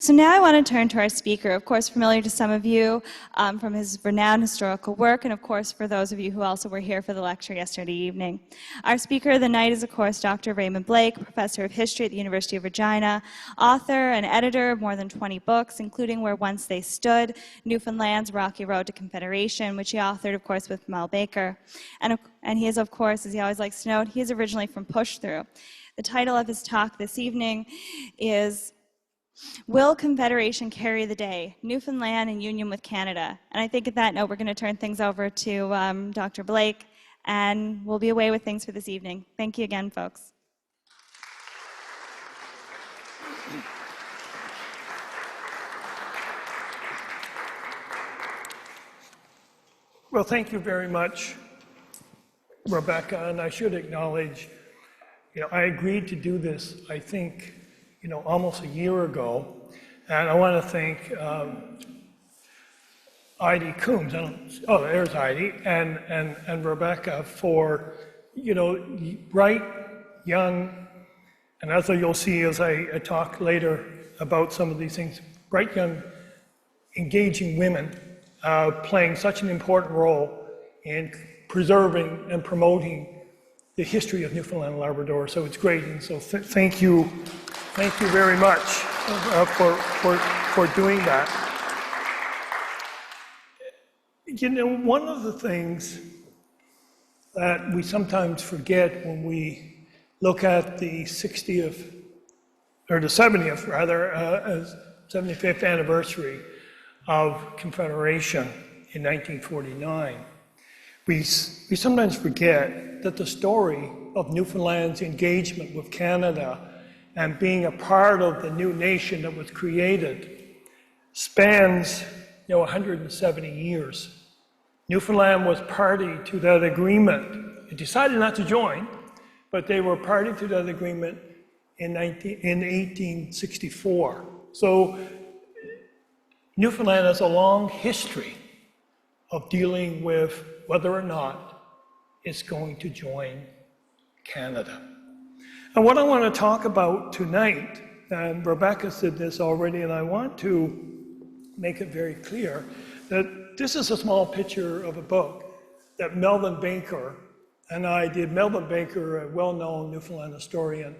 So now I want to turn to our speaker, of course familiar to some of you from his renowned historical work, and of course for those of you who also were here for the lecture yesterday evening. Our speaker of the night is of course Dr. Raymond Blake, professor of history at the University of Regina, author and editor of more than 20 books, including Where Once They Stood, Newfoundland's Rocky Road to Confederation, which he authored of course with Mel Baker. And he is of course, as he always likes to note, he is originally from Push Through. The title of his talk this evening is Will Confederation Carry the Day? Newfoundland in Union with Canada. And I think at that note, we're going to turn things over to Dr. Blake, and we'll be away with things for this evening. Thank you again, folks. Well, thank you very much, Rebecca, and I should acknowledge, I agreed to do this, I think, almost a year ago, and I want to thank Heidi Coombs, there's Heidi, and Rebecca for, bright, young, and as you'll see as I talk later about some of these things, bright, young, engaging women playing such an important role in preserving and promoting the history of Newfoundland and Labrador. So it's great, and so thank you very much for doing that. One of the things that we sometimes forget when we look at the 60th, or the 70th rather, 75th anniversary of Confederation in 1949, we sometimes forget that the story of Newfoundland's engagement with Canada and being a part of the new nation that was created spans 170 years. Newfoundland was party to that agreement. It decided not to join, but they were party to that agreement in 1864. So Newfoundland has a long history of dealing with whether or not it's going to join Canada. And what I want to talk about tonight, and Rebecca said this already, and I want to make it very clear, that this is a small picture of a book that Melvin Baker and I did. Melvin Baker, a well-known Newfoundland historian,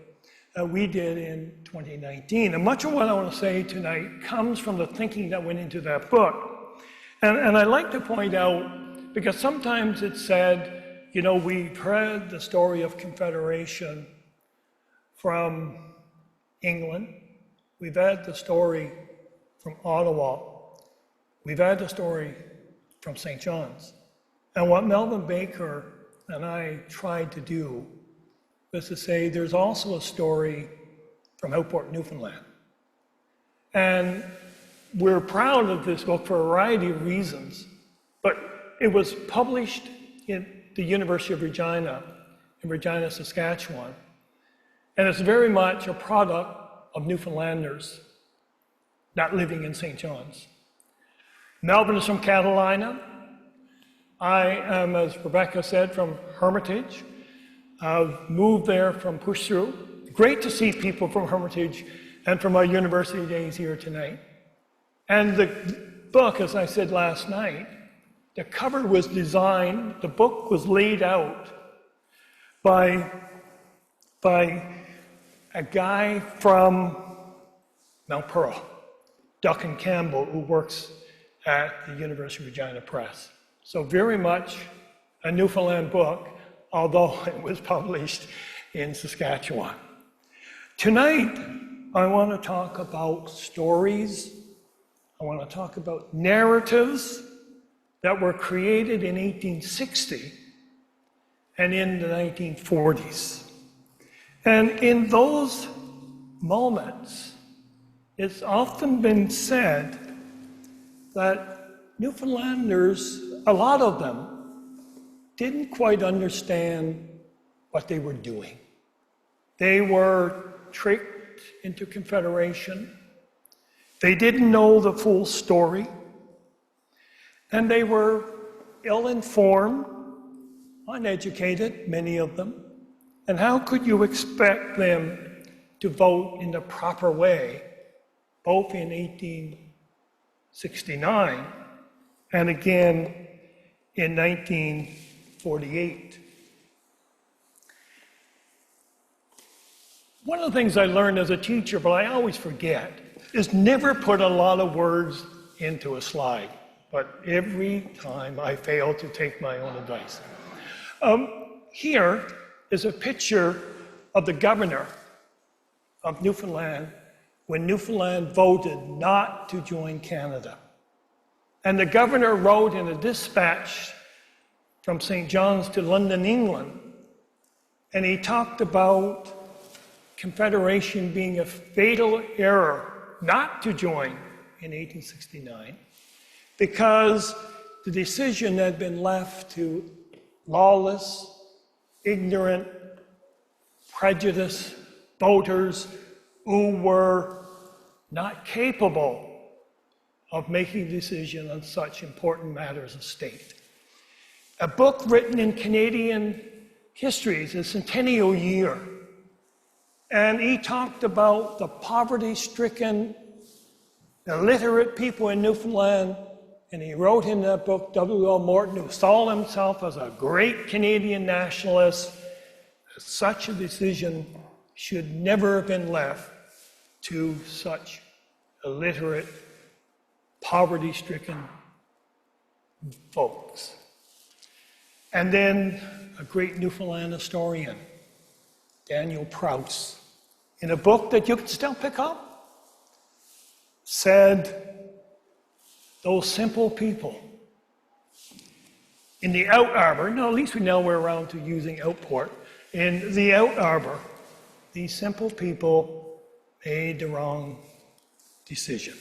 we did in 2019. And much of what I want to say tonight comes from the thinking that went into that book. And I'd like to point out, because sometimes it's said, we've heard the story of Confederation from England, we've had the story from Ottawa, we've had the story from St. John's. And what Melvin Baker and I tried to do was to say there's also a story from Outport, Newfoundland. And we're proud of this book for a variety of reasons, but it was published in the University of Regina, in Regina, Saskatchewan. And it's very much a product of Newfoundlanders not living in St. John's. Melvin is from Catalina. I am, as Rebecca said, from Hermitage. I've moved there from Push Through. Great to see people from Hermitage and from our university days here tonight. And the book, as I said last night, the cover was designed, the book was laid out by a guy from Mount Pearl, Duncan Campbell, who works at the University of Regina Press. So very much a Newfoundland book, although it was published in Saskatchewan. Tonight, I want to talk about stories. I want to talk about narratives that were created in 1860 and in the 1940s. And in those moments, it's often been said that Newfoundlanders, a lot of them, didn't quite understand what they were doing. They were tricked into Confederation. They didn't know the full story. And they were ill-informed, uneducated, many of them. And how could you expect them to vote in the proper way both in 1869 and again in 1948. One of the things I learned as a teacher, but I always forget, is never put a lot of words into a slide. But every time I fail to take my own advice. Here is a picture of the governor of Newfoundland when Newfoundland voted not to join Canada. And the governor wrote in a dispatch from St. John's to London, England, and he talked about Confederation being a fatal error not to join in 1869 because the decision had been left to lawless, ignorant, prejudiced voters who were not capable of making a decision on such important matters of state. A book written in Canadian history, it's a centennial year, and he talked about the poverty-stricken, illiterate people in Newfoundland, and he wrote in that book, W.L. Morton, who saw himself as a great Canadian nationalist, that such a decision should never have been left to such illiterate, poverty-stricken folks. And then a great Newfoundland historian, Daniel Prouse, in a book that you can still pick up, said, those simple people in the Out Arbor, no, at least we know we're around to using Outport, in the Out Arbor, these simple people made the wrong decision.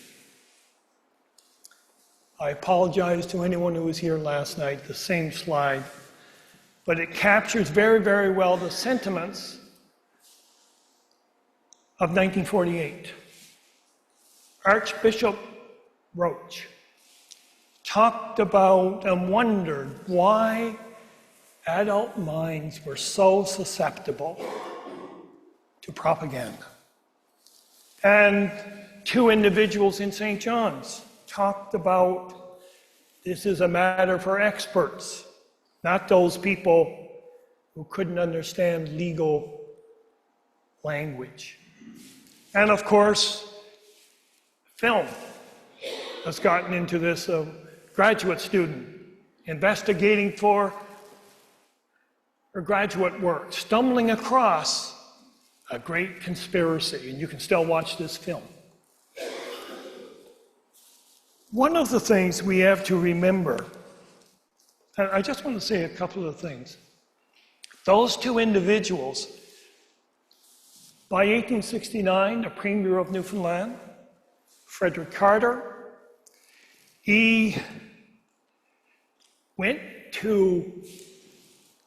I apologize to anyone who was here last night, the same slide, but it captures very, very well the sentiments of 1948. Archbishop Roach talked about and wondered why adult minds were so susceptible to propaganda. And two individuals in St. John's talked about this is a matter for experts, not those people who couldn't understand legal language. And of course, film has gotten into this. A graduate student investigating for her graduate work, stumbling across a great conspiracy, and you can still watch this film. One of the things we have to remember, and I just want to say a couple of things. Those two individuals, by 1869, the Premier of Newfoundland, Frederick Carter, he went to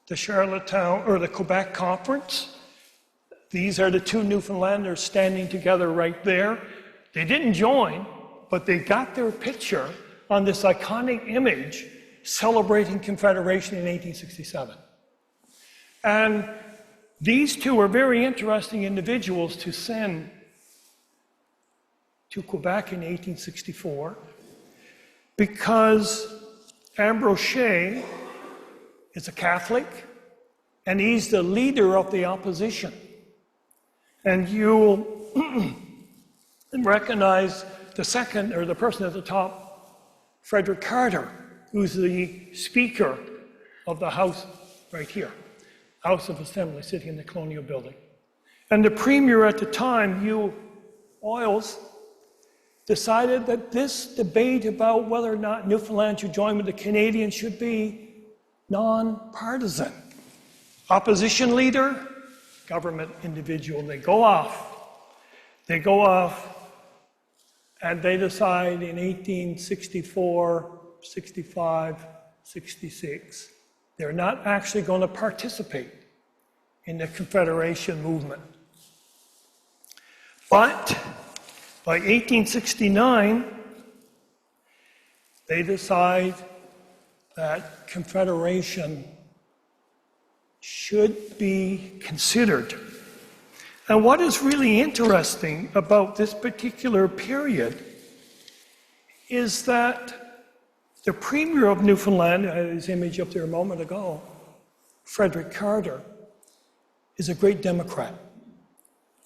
the Charlottetown, or the Quebec Conference. These are the two Newfoundlanders standing together right there. They didn't join, but they got their picture on this iconic image celebrating Confederation in 1867. And these two are very interesting individuals to send to Quebec in 1864 because Ambroche is a Catholic and he's the leader of the opposition. And you'll recognize the second, or the person at the top, Frederick Carter, who's the Speaker of the House right here, House of Assembly, sitting in the Colonial Building. And the Premier at the time, Hugh Oils, decided that this debate about whether or not Newfoundland should join with the Canadians should be non-partisan. Opposition leader, government individual, they go off, and they decide in 1864, 65, 66, they're not actually going to participate in the Confederation movement. But by 1869, they decide that Confederation should be considered. And what is really interesting about this particular period is that the Premier of Newfoundland, I had his image up there a moment ago, Frederick Carter, is a great Democrat.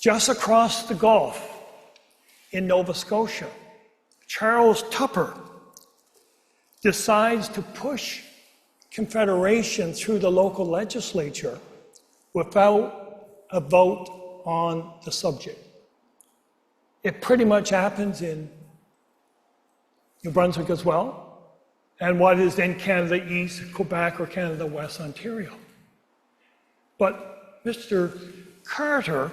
Just across the Gulf in Nova Scotia, Charles Tupper decides to push Confederation through the local legislature without a vote on the subject. It pretty much happens in New Brunswick as well, and what is then Canada East, Quebec, or Canada West, Ontario. But Mr. Carter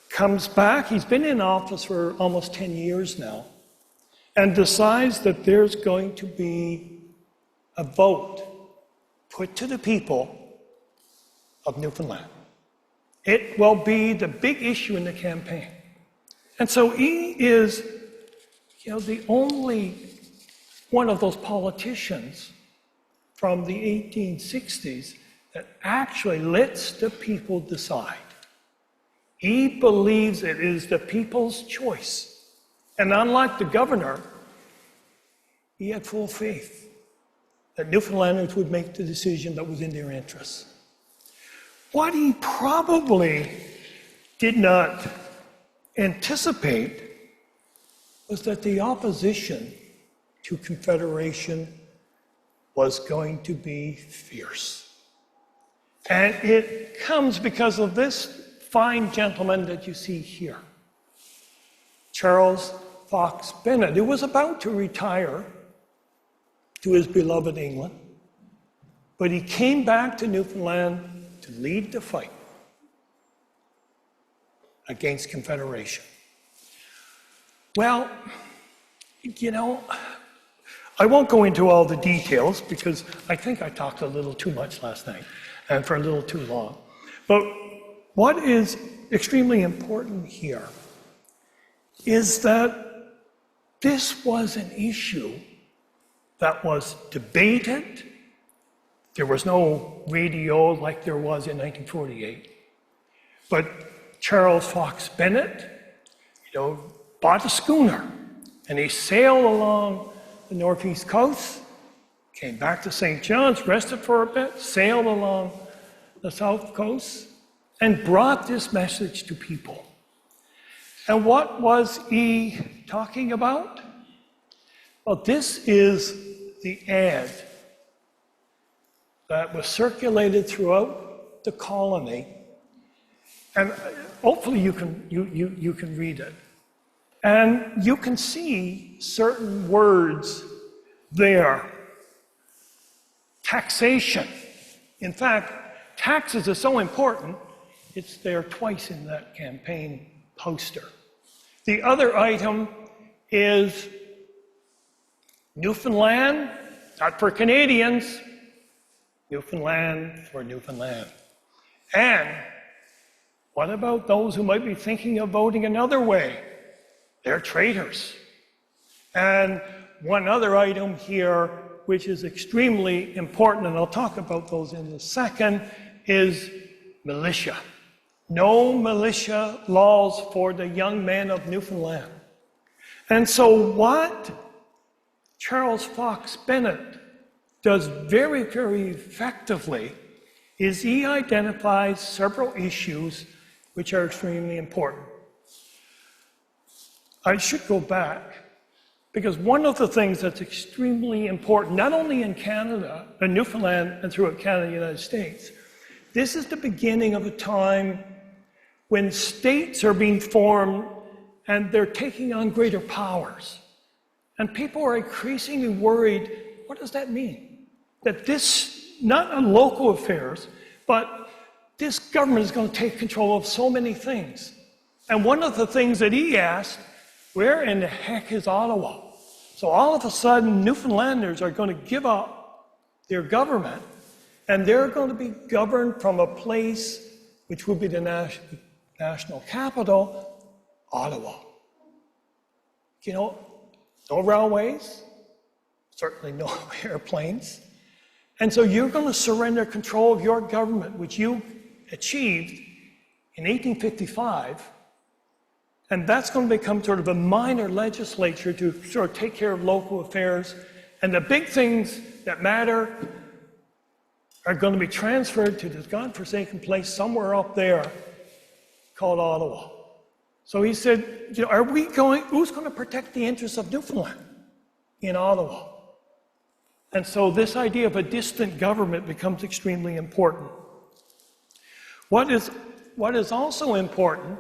comes back, he's been in office for almost 10 years now, and decides that there's going to be a vote put to the people of Newfoundland. It will be the big issue in the campaign. And so he is, the only one of those politicians from the 1860s that actually lets the people decide. He believes it is the people's choice. And unlike the governor, he had full faith that Newfoundlanders would make the decision that was in their interests. What he probably did not anticipate was that the opposition to Confederation was going to be fierce. And it comes because of this fine gentleman that you see here, Charles Fox Bennett, who was about to retire to his beloved England, but he came back to Newfoundland to lead the fight against Confederation. Well, I won't go into all the details because I think I talked a little too much last night and for a little too long. But what is extremely important here is that this was an issue that was debated. There was no radio like there was in 1948. But Charles Fox Bennett, bought a schooner and he sailed along the northeast coast, came back to St. John's, rested for a bit, sailed along the south coast, and brought this message to people. And what was he talking about? Well, this is the ad that was circulated throughout the colony, and hopefully you can read it. And you can see certain words there. Taxation. In fact, taxes are so important, it's there twice in that campaign poster. The other item is Newfoundland, not for Canadians, Newfoundland for Newfoundland. And what about those who might be thinking of voting another way? They're traitors. And one other item here, which is extremely important, and I'll talk about those in a second, is militia. No militia laws for the young men of Newfoundland. And so what Charles Fox Bennett does very, very effectively is he identifies several issues which are extremely important. I should go back, because one of the things that's extremely important, not only in Canada, in Newfoundland, and throughout Canada and the United States, this is the beginning of a time when states are being formed and they're taking on greater powers. And people are increasingly worried, what does that mean? That this, not on local affairs, but this government is going to take control of so many things. And one of the things that he asked, where in the heck is Ottawa? So all of a sudden, Newfoundlanders are going to give up their government, and they're going to be governed from a place which would be the national capital, Ottawa. No railways, certainly no airplanes. And so you're going to surrender control of your government, which you achieved in 1855, and that's going to become sort of a minor legislature to sort of take care of local affairs. And the big things that matter are going to be transferred to this godforsaken place somewhere up there called Ottawa. So he said, you know, who's going to protect the interests of Newfoundland in Ottawa? And so this idea of a distant government becomes extremely important. What is also important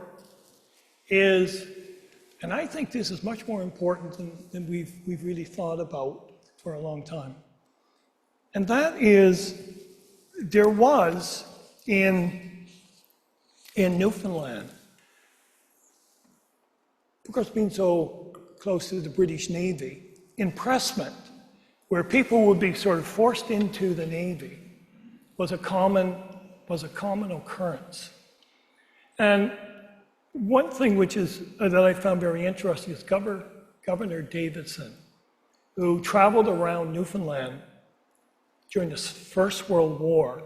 is, and I think this is much more important than we've really thought about for a long time, and that is there was in Newfoundland, of course being so close to the British Navy, impressment, where people would be sort of forced into the Navy, was a common occurrence. And one thing that I found very interesting is Governor Davidson, who traveled around Newfoundland during the First World War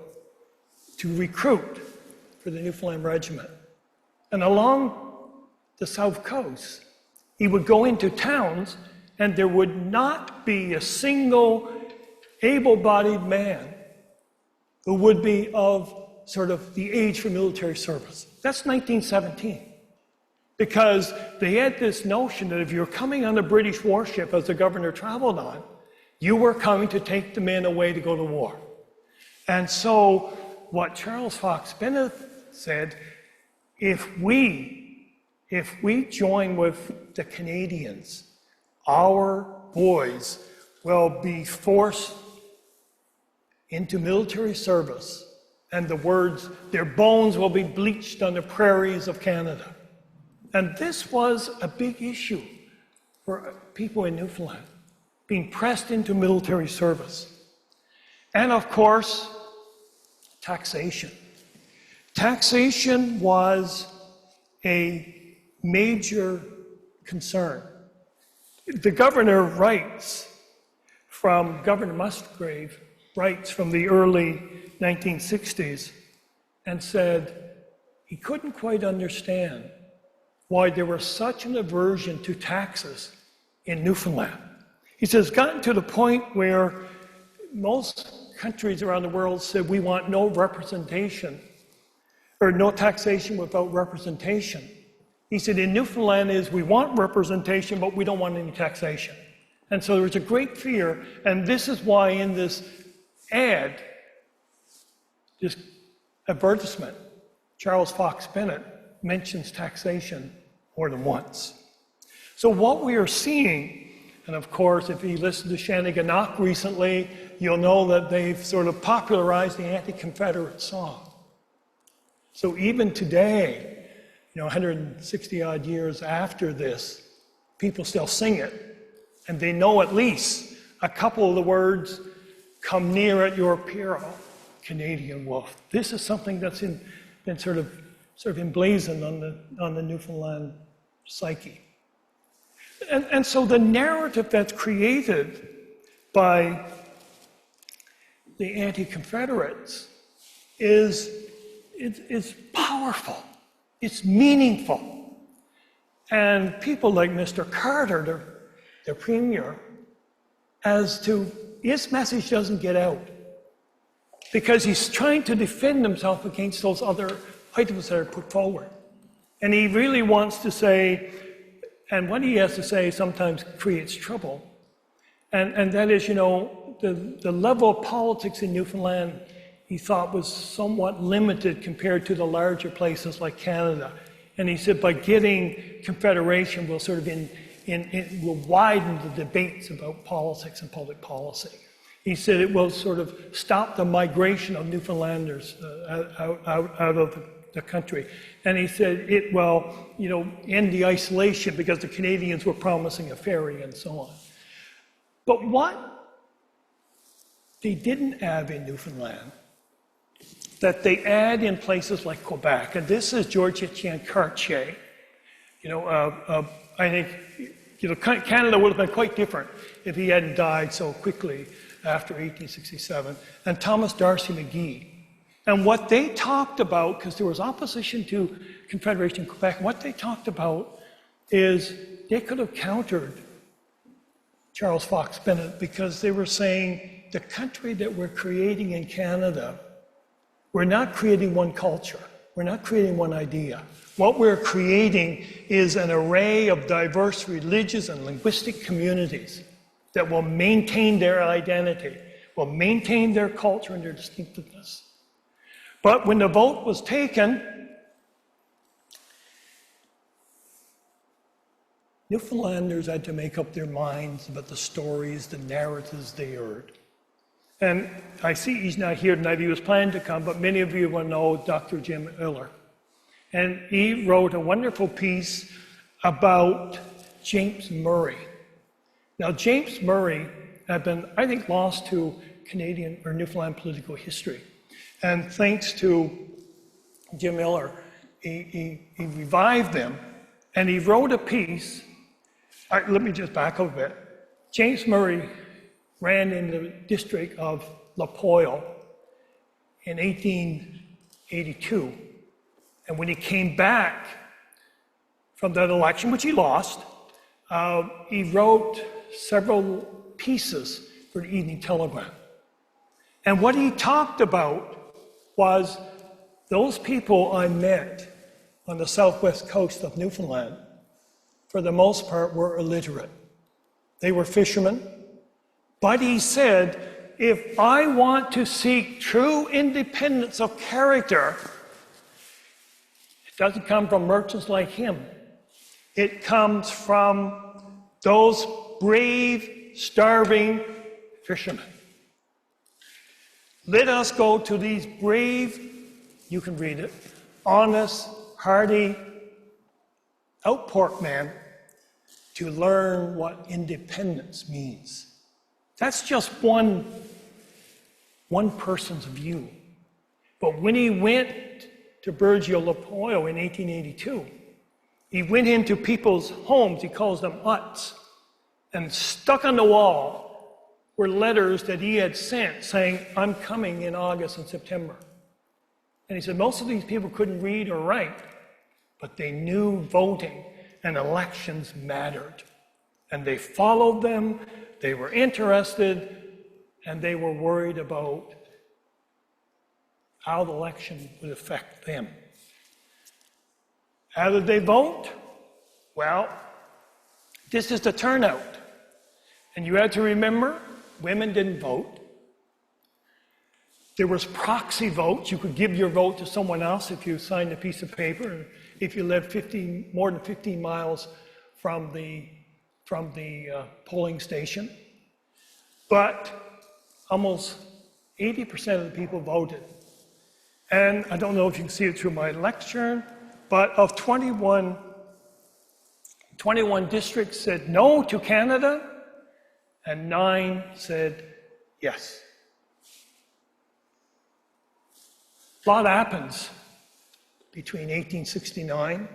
to recruit for the Newfoundland Regiment. And along the South Coast, he would go into towns and there would not be a single able-bodied man who would be of sort of the age for military service. That's 1917. Because they had this notion that if you're coming on a British warship, as the governor traveled on, you were coming to take the men away to go to war. And so what Charles Fox Bennett said, if we join with the Canadians, our boys will be forced into military service, and the words, their bones will be bleached on the prairies of Canada. And this was a big issue for people in Newfoundland, being pressed into military service. And of course, taxation. Taxation was a major concern. The governor Governor Musgrave writes from the early 1960s and said he couldn't quite understand why there was such an aversion to taxes in Newfoundland. He says, it's gotten to the point where most countries around the world said we want no representation, or no taxation without representation. He said, in Newfoundland we want representation, but we don't want any taxation. And so there was a great fear, and this is why in this ad, this advertisement, Charles Fox Bennett mentions taxation more than once. So what we are seeing, and of course, if you listen to Shanneyganock recently, you'll know that they've sort of popularized the anti-Confederate song. So even today, 160 odd years after this, people still sing it, and they know at least a couple of the words, "Come near at your peril, Canadian wolf." This is something that's been sort of emblazoned on the Newfoundland psyche. And so the narrative that's created by the anti-Confederates is powerful, it's meaningful. And people like Mr. Carter, their premier, as to his message doesn't get out because he's trying to defend himself against those other items that are put forward. And he really wants to say, and what he has to say sometimes creates trouble, and that is, the level of politics in Newfoundland he thought was somewhat limited compared to the larger places like Canada. And he said by getting Confederation will sort of will widen the debates about politics and public policy. He said it will sort of stop the migration of Newfoundlanders out of the country. And he said it will, end the isolation because the Canadians were promising a ferry and so on. But what they didn't have in Newfoundland that they add in places like Quebec, and this is George Etienne Cartier. I think Canada would have been quite different if he hadn't died so quickly after 1867. And Thomas D'Arcy McGee, And what they talked about, because there was opposition to Confederation in Quebec, what they talked about is they could have countered Charles Fox Bennett because they were saying the country that we're creating in Canada, we're not creating one culture, we're not creating one idea. What we're creating is an array of diverse religious and linguistic communities that will maintain their identity, will maintain their culture and their distinctiveness. But when the vote was taken, Newfoundlanders had to make up their minds about the stories, the narratives they heard. And I see he's not here tonight. He was planning to come, but many of you will know Dr. Jim Miller. And he wrote a wonderful piece about James Murray. Now, James Murray had been, I think, lost to Canadian or Newfoundland political history. And thanks to Jim Miller, he revived them, and he wrote a piece. Let me just back up a bit. James Murray ran in the district of La Poile in 1882. And when he came back from that election, which he lost, he wrote several pieces for the Evening Telegram. And what he talked about was those people I met on the southwest coast of Newfoundland, for the most part, were illiterate. They were fishermen. But he said, if I want to seek true independence of character, it doesn't come from merchants like him. It comes from those brave, starving fishermen. Let us go to these brave, you can read it, honest, hardy, outport men to learn what independence means. That's just one person's view. But when he went to Burgeo La Poile in 1882, he went into people's homes, he calls them huts, and stuck on the wall were letters that he had sent saying, I'm coming in August and September. And he said most of these people couldn't read or write, but they knew voting and elections mattered. And they followed them, they were interested, and they were worried about how the election would affect them. How did they vote? Well, this is the turnout. And you had to remember, women didn't vote. There was proxy votes. You could give your vote to someone else if you signed a piece of paper, and if you lived more than 15 miles from the polling station. But almost 80% of the people voted. And I don't know if you can see it through my lecture, but of 21 districts said no to Canada, and 9 said yes. A lot happens between 1869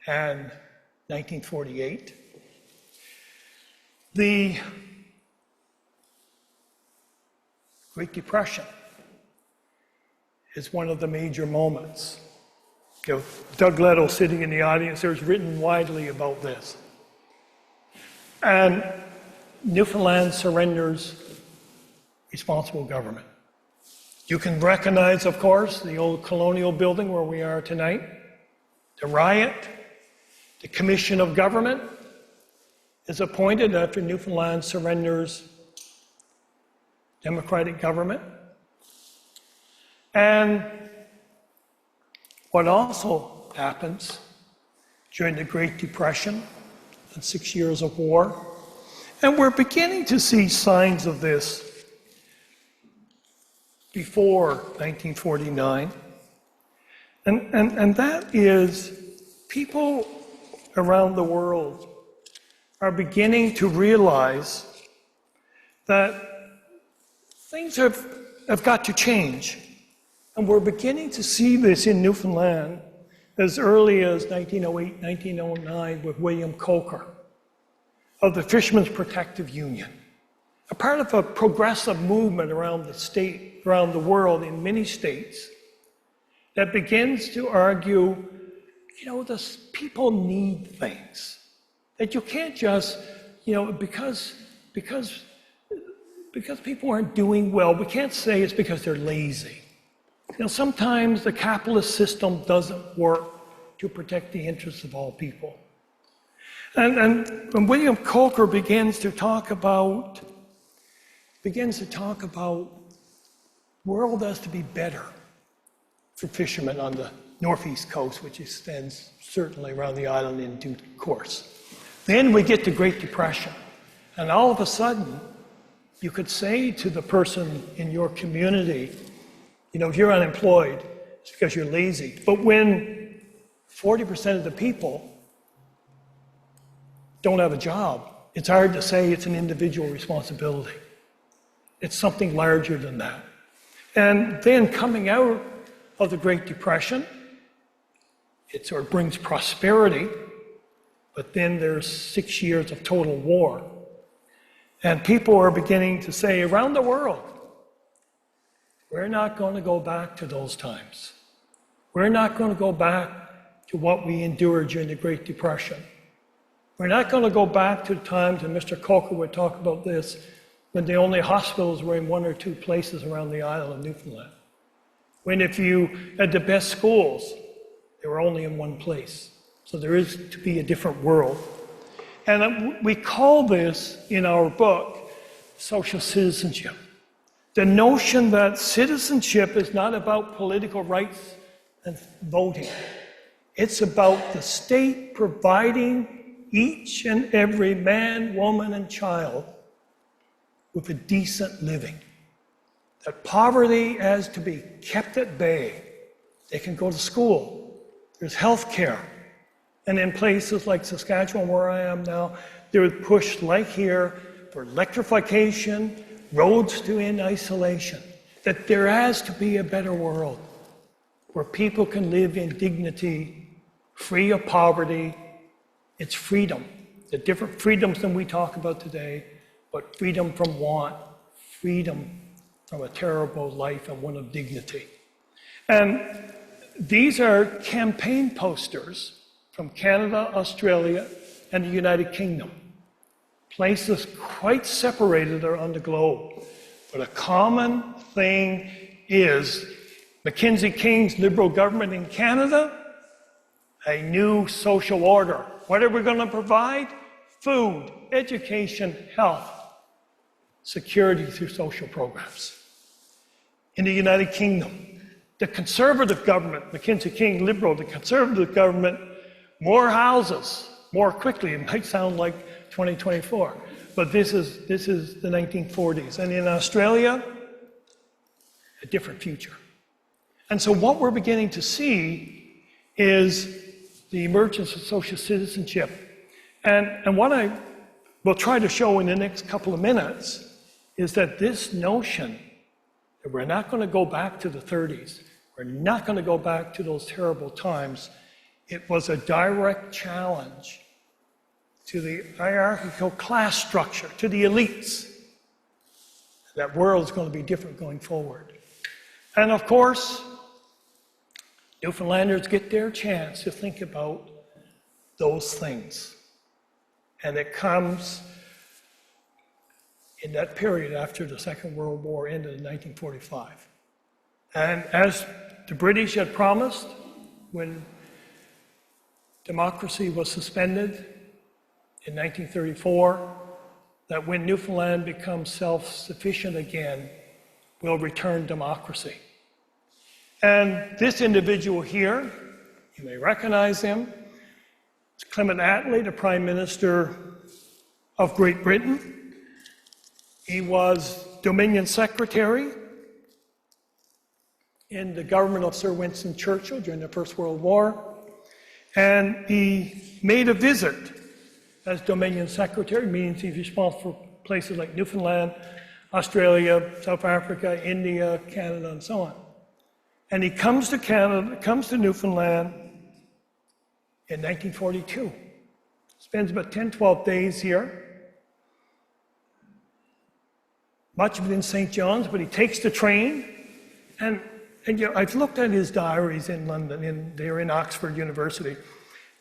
and 1948. The Great Depression is one of the major moments. You know, Doug Leto sitting in the audience, there's written widely about this. And Newfoundland surrenders responsible government. You can recognize, of course, the old colonial building where we are tonight, the riot, the Commission of Government is appointed after Newfoundland surrenders democratic government. And what also happens during the Great Depression and 6 years of war, and we're beginning to see signs of this before 1949, and that is people around the world are beginning to realize that things have got to change. And we're beginning to see this in Newfoundland as early as 1908, 1909 with William Coker of the Fishermen's Protective Union, a part of a progressive movement around the world in many states that begins to argue, people need things. That you can't just, because people aren't doing well, we can't say it's because they're lazy. Sometimes the capitalist system doesn't work to protect the interests of all people. And when William Coker begins to talk about the world has to be better for fishermen on the northeast coast, which extends certainly around the island in due course. Then we get the Great Depression, and all of a sudden, you could say to the person in your community, if you're unemployed, it's because you're lazy. But when 40% of the people don't have a job, it's hard to say it's an individual responsibility. It's something larger than that. And then coming out of the Great Depression, it sort of brings prosperity, but then there's 6 years of total war. And people are beginning to say around the world, we're not going to go back to those times. We're not going to go back to what we endured during the Great Depression. We're not going to go back to the times, and Mr. Coker would talk about this, when the only hospitals were in 1 or 2 places around the island of Newfoundland. When if you had the best schools, they were only in 1 place. So there is to be a different world. And we call this, in our book, social citizenship. The notion that citizenship is not about political rights and voting. It's about the state providing each and every man, woman, and child with a decent living. That poverty has to be kept at bay. They can go to school. There's health care. And in places like Saskatchewan, where I am now, there is push like here for electrification, roads to end isolation. That there has to be a better world where people can live in dignity, free of poverty. It's freedom. The different freedoms than we talk about today, but freedom from want, freedom from a terrible life and one of dignity. And these are campaign posters from Canada, Australia, and the United Kingdom. Places quite separated around the globe. But a common thing is Mackenzie King's Liberal government in Canada, a new social order. What are we going to provide? Food, education, health, security through social programs. In the United Kingdom, the Conservative government, Mackenzie King Liberal, the Conservative government, more houses, more quickly. It might sound like 2024, but this is the 1940s. And in Australia, a different future. And so what we're beginning to see is the emergence of social citizenship. And what I will try to show in the next couple of minutes is that this notion that we're not going to go back to the 30s, we're not going to go back to those terrible times, it was a direct challenge to the hierarchical class structure, to the elites. That world is going to be different going forward. And of course, Newfoundlanders get their chance to think about those things. And it comes in that period after the Second World War ended in 1945. And as the British had promised, when democracy was suspended in 1934, that when Newfoundland becomes self-sufficient again, we'll return democracy. And this individual here, you may recognize him, it's Clement Attlee, the Prime Minister of Great Britain. He was Dominion Secretary in the government of Sir Winston Churchill during the First World War. And he made a visit as Dominion Secretary, meaning he's responsible for places like Newfoundland, Australia, South Africa, India, Canada, and so on. And he comes to Canada, comes to Newfoundland in 1942. Spends about 10, 12 days here. much of it in St. John's, but he takes the train. And you know, I've looked at his diaries in London, they're in Oxford University.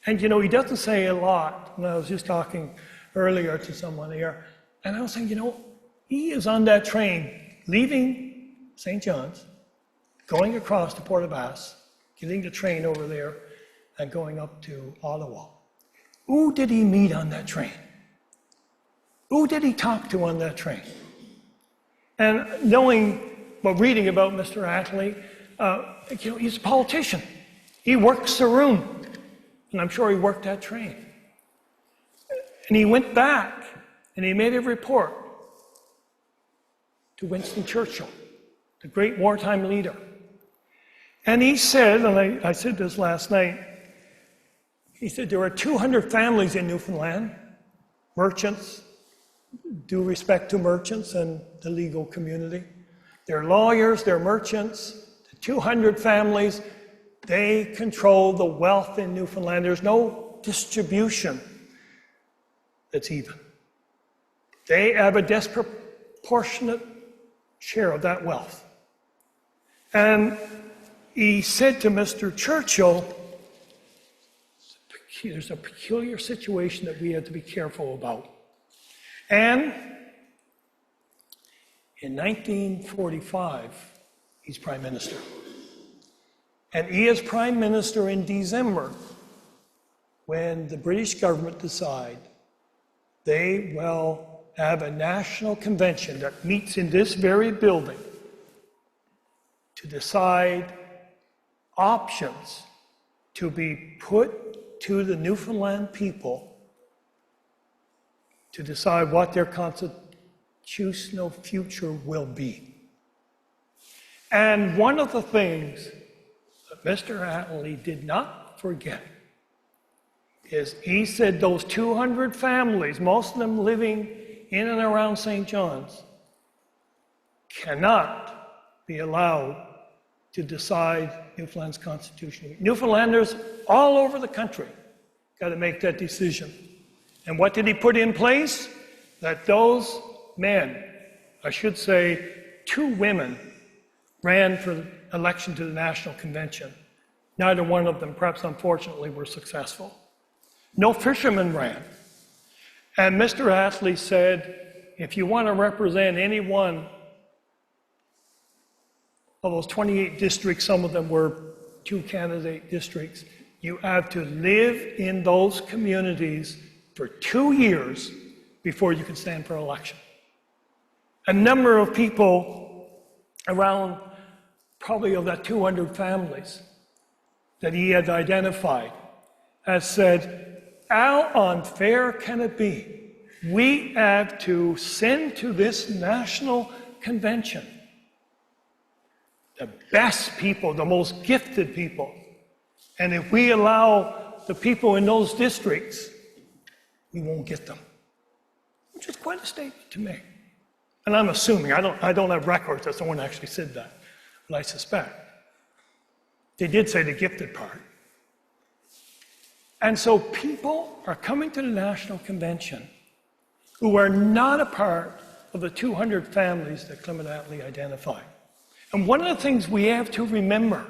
And you know, he doesn't say a lot. And I was just talking earlier to someone here, and I was saying, you know, he is on that train, leaving St. John's, going across to Port-aux-Basques, getting the train over there, and going up to Ottawa. Who did he meet on that train? Who did he talk to on that train? And reading about Mr. Attlee, you know, he's a politician. He works the room, and I'm sure he worked that train. And he went back, and he made a report to Winston Churchill, the great wartime leader. And he said, and I said this last night, he said there are 200 families in Newfoundland, merchants, due respect to merchants and the legal community. They're lawyers, they're merchants, the 200 families, they control the wealth in Newfoundland. There's no distribution that's even. They have a disproportionate share of that wealth. And he said to Mr. Churchill, there's a peculiar situation that we have to be careful about. And in 1945, he's prime minister. And he is prime minister in December when the British government decide they will have a national convention that meets in this very building to decide options to be put to the Newfoundland people to decide what their constitutional future will be. And one of the things that Mr. Attlee did not forget is he said those 200 families, most of them living in and around St. John's, cannot be allowed to decide Newfoundland's constitution. Newfoundlanders all over the country got to make that decision. And what did he put in place? That those men, I should say 2 women, ran for election to the National Convention. Neither one of them, perhaps unfortunately, were successful. No fishermen ran. And Mr. Attlee said, if you want to represent any one of those 28 districts, some of them were 2 candidate districts, you have to live in those communities for 2 years before you can stand for election. A number of people around, probably of that 200 families that he had identified, has said, how unfair can it be? We have to send to this national convention the best people, the most gifted people. And if we allow the people in those districts, we won't get them. Which is quite a statement to make. And I'm assuming, I don't have records that someone actually said that, but I suspect. They did say the gifted part. And so people are coming to the National Convention who are not a part of the 200 families that Clement Attlee identified. And one of the things we have to remember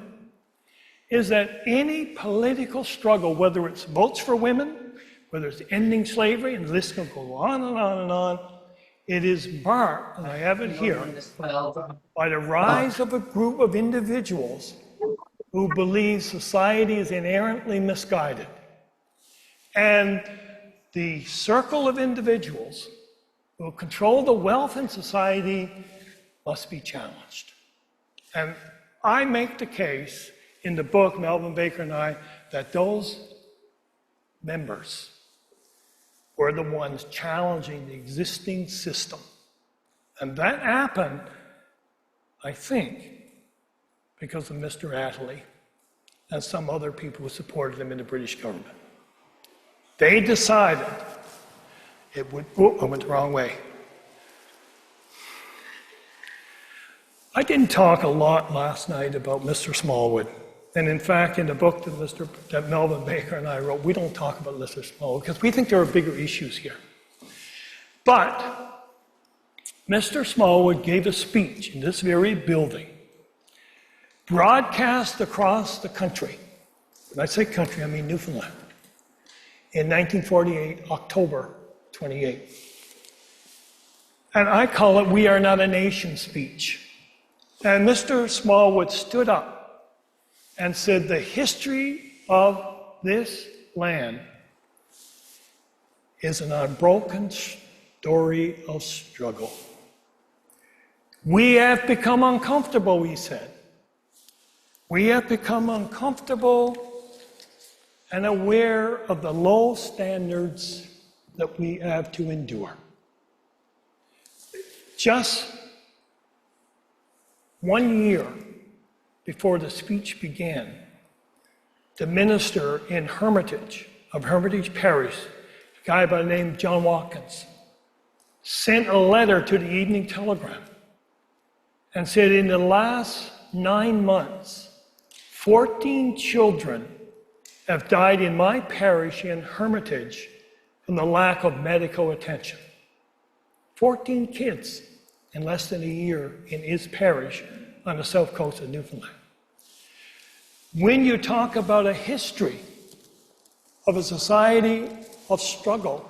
is that any political struggle, whether it's votes for women, whether it's ending slavery, and the list can go on and on and on, it is marked, and I have it here, by the rise of a group of individuals who believe society is inherently misguided. And the circle of individuals who control the wealth in society must be challenged. And I make the case in the book, Melvin Baker and I, that those members were the ones challenging the existing system. And that happened, I think, because of Mr. Attlee and some other people who supported him in the British government. They decided it would, I went the wrong way. I didn't talk a lot last night about Mr. Smallwood. And in fact, in the book that Melvin Baker and I wrote, we don't talk about Mr. Smallwood because we think there are bigger issues here. But Mr. Smallwood gave a speech in this very building, broadcast across the country. When I say country, I mean Newfoundland, in 1948, October 28. And I call it "We Are Not a Nation" speech. And Mr. Smallwood stood up and said, the history of this land is an unbroken story of struggle. We have become uncomfortable, he said. We have become uncomfortable and aware of the low standards that we have to endure. Just 1 year before the speech began, the minister in Hermitage, of Hermitage Parish, a guy by the name of John Watkins, sent a letter to the Evening Telegram and said, in the last 9 months, 14 children have died in my parish in Hermitage from the lack of medical attention. 14 kids in less than a year in his parish on the south coast of Newfoundland. When you talk about a history of a society of struggle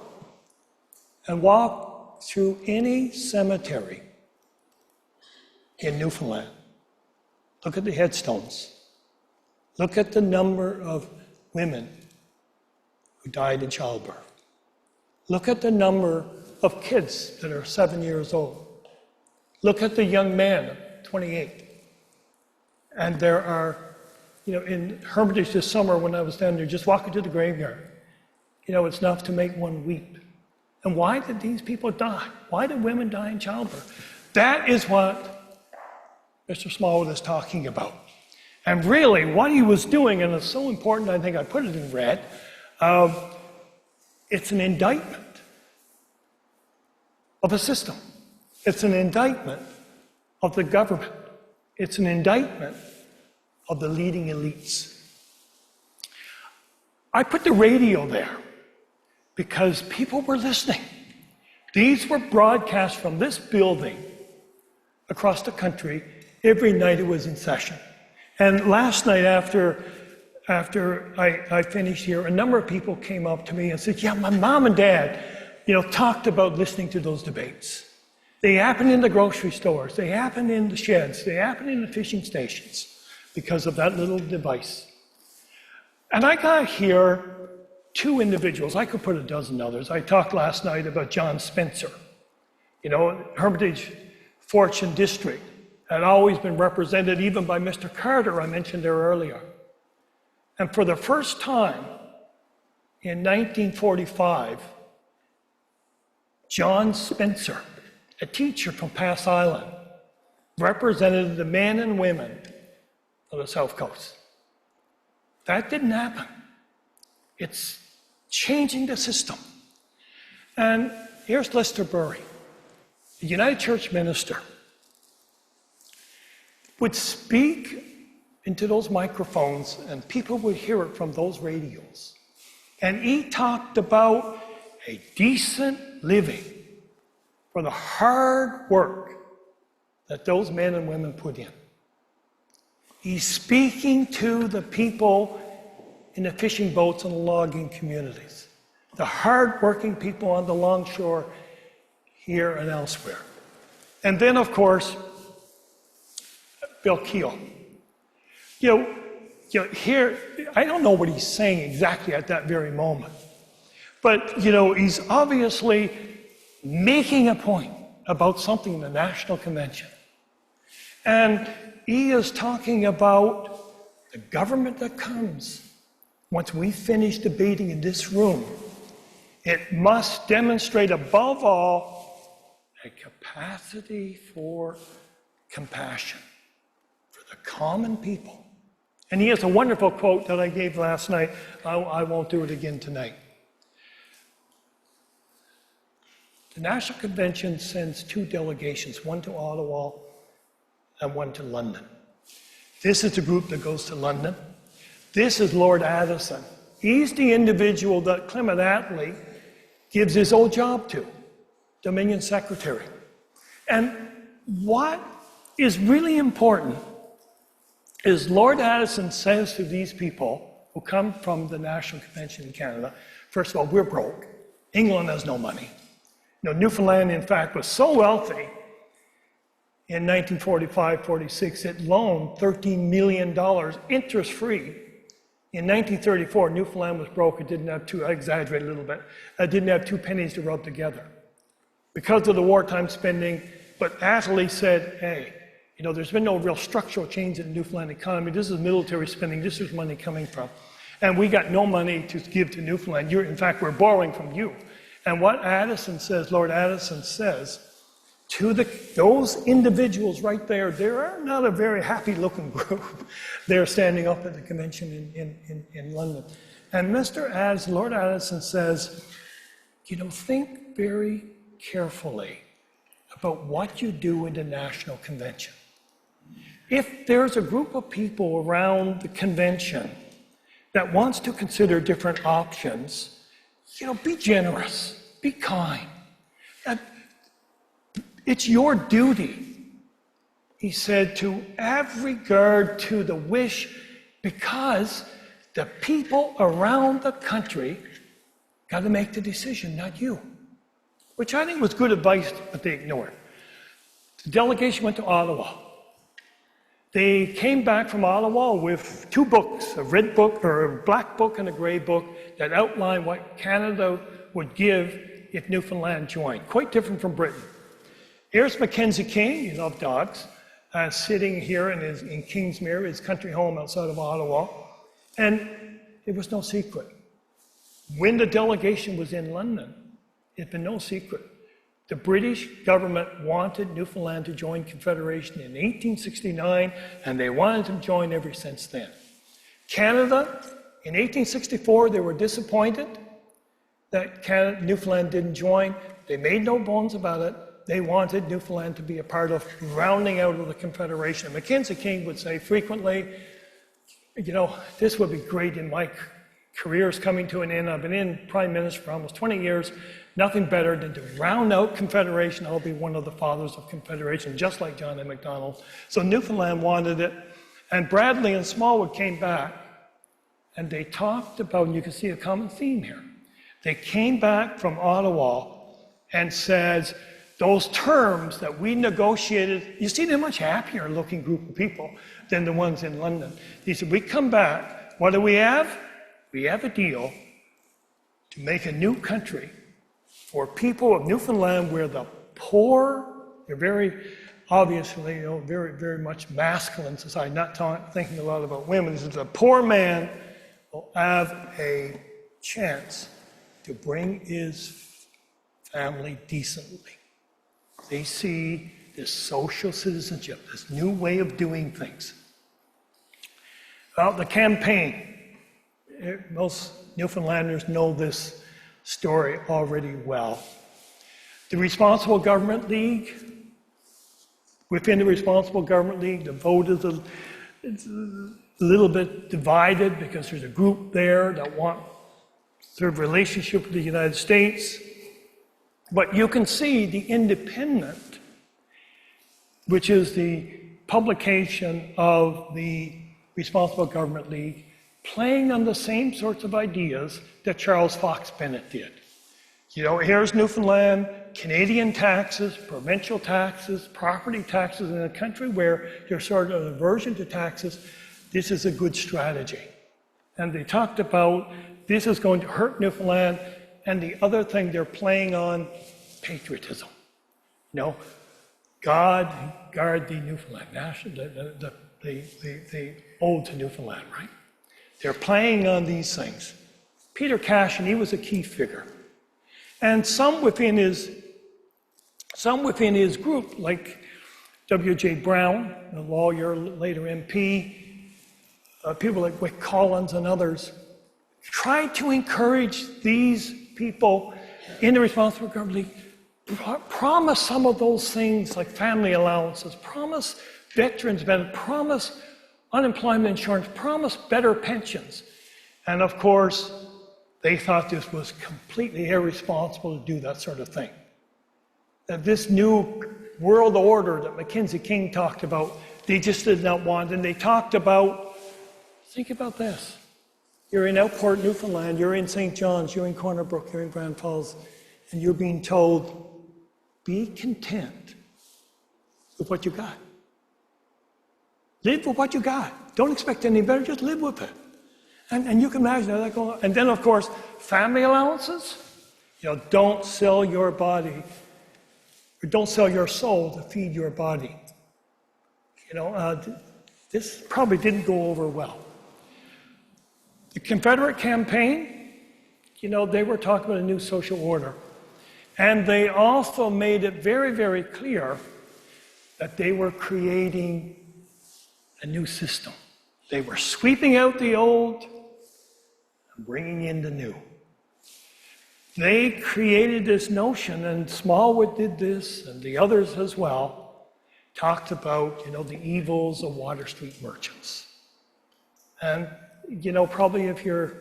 and walk through any cemetery in Newfoundland, look at the headstones. Look at the number of women who died in childbirth. Look at the number of kids that are 7 years old. Look at the young man, 28. And there are, in Hermitage this summer when I was down there, just walking to the graveyard, it's enough to make one weep. And why did these people die? Why did women die in childbirth? That is what Mr. Smallwood is talking about. And really, what he was doing, and it's so important, I think I put it in red, it's an indictment of a system. It's an indictment of the government. It's an indictment of the leading elites. I put the radio there because people were listening. These were broadcast from this building across the country every night it was in session. And last night after I finished here, a number of people came up to me and said, yeah, my mom and dad, talked about listening to those debates. They happened in the grocery stores, they happened in the sheds, they happened in the fishing stations because of that little device. And I got here 2 individuals, I could put a dozen others. I talked last night about John Spencer. Hermitage Fortune District had always been represented even by Mr. Carter, I mentioned there earlier. And for the first time in 1945, John Spencer, a teacher from Pass Island, represented the men and women of the South Coast. That didn't happen. It's changing the system. And here's Lester Burry, the United Church minister, would speak into those microphones and people would hear it from those radios. And he talked about a decent living for the hard work that those men and women put in. He's speaking to the people in the fishing boats and the logging communities, the hard-working people on the longshore here and elsewhere. And then, of course, Bill Keel. Here, I don't know what he's saying exactly at that very moment, but, he's obviously making a point about something in the National Convention. And he is talking about the government that comes once we finish debating in this room. It must demonstrate above all a capacity for compassion for the common people. And he has a wonderful quote that I gave last night. I won't do it again tonight. The National Convention sends 2 delegations, one to Ottawa and one to London. This is the group that goes to London. This is Lord Addison. He's the individual that Clement Attlee gives his old job to, Dominion Secretary. And what is really important is Lord Addison says to these people who come from the National Convention in Canada, first of all, we're broke. England has no money. Newfoundland, in fact, was so wealthy in 1945-46, it loaned $13 million interest-free. In 1934, Newfoundland was broke. It didn't have two, I exaggerate a little bit, it didn't have 2 pennies to rub together. Because of the wartime spending, but Attlee said, hey, there's been no real structural change in the Newfoundland economy. This is military spending. This is money coming from. And we got no money to give to Newfoundland. In fact, we're borrowing from you. And what Addison says, Lord Addison says, to those individuals right there, they are not a very happy-looking group. They're standing up at the convention in London. And Lord Addison says, think very carefully about what you do in the National Convention. If there's a group of people around the convention that wants to consider different options, be generous, be kind. It's your duty, he said, to have regard to the wish, because the people around the country got to make the decision, not you. Which I think was good advice, but they ignored. The delegation went to Ottawa. They came back from Ottawa with 2 books, a red book or a black book and a gray book that outlined what Canada would give if Newfoundland joined. Quite different from Britain. Here's Mackenzie King, he loved dogs, sitting here in Kingsmere, his country home outside of Ottawa. And it was no secret. When the delegation was in London, it had been no secret. The British government wanted Newfoundland to join Confederation in 1869, and they wanted to join ever since then. Canada, in 1864, they were disappointed that Newfoundland didn't join. They made no bones about it. They wanted Newfoundland to be a part of rounding out of the Confederation. And Mackenzie King would say frequently, this would be great in my career's coming to an end. I've been in Prime Minister for almost 20 years. Nothing better than to round out Confederation. I'll be one of the fathers of Confederation, just like John A. Macdonald. So Newfoundland wanted it. And Bradley and Smallwood came back, and they talked about, and you can see a common theme here. They came back from Ottawa and said, those terms that we negotiated, you see, they're a much happier looking group of people than the ones in London. He said, we come back, what do we have? We have a deal to make a new country for people of Newfoundland where the poor, they're very obviously, very, very much masculine society, not thinking a lot about women. This is a poor man will have a chance to bring his family decently. They see this social citizenship, this new way of doing things. Well, the campaign, most Newfoundlanders know this story already well. The Responsible Government League, within the Responsible Government League, the vote is a little bit divided because there's a group there that want sort of relationship with the United States. But you can see the Independent, which is the publication of the Responsible Government League, playing on the same sorts of ideas that Charles Fox Bennett did. Here's Newfoundland, Canadian taxes, provincial taxes, property taxes in a country where there's sort of an aversion to taxes. This is a good strategy. And they talked about this is going to hurt Newfoundland, and the other thing they're playing on, patriotism. God guard the Newfoundland, the ode to Newfoundland, right? They're playing on these things. Peter Cashin, he was a key figure. And some within his group, like W.J. Brown, a lawyer, later MP, people like Wick Collins and others, tried to encourage these people in the Responsible Government League, promise some of those things like family allowances, promise veterans benefits, promise unemployment insurance, promise better pensions. And of course, they thought this was completely irresponsible to do that sort of thing. That this new world order that Mackenzie King talked about, they just did not want. And they talked about, think about this. You're in Outport, Newfoundland, you're in St. John's, you're in Corner Brook, you're in Grand Falls, and you're being told, be content with what you got. Live with what you got. Don't expect any better, just live with it. And you can imagine that going on. And then, of course, family allowances. Don't sell your body, or don't sell your soul to feed your body. This probably didn't go over well. The Confederate campaign, they were talking about a new social order. And they also made it very, very clear that they were creating a new system. They were sweeping out the old and bringing in the new. They created this notion, and Smallwood did this, and the others as well, talked about, the evils of Water Street merchants. And, probably if you're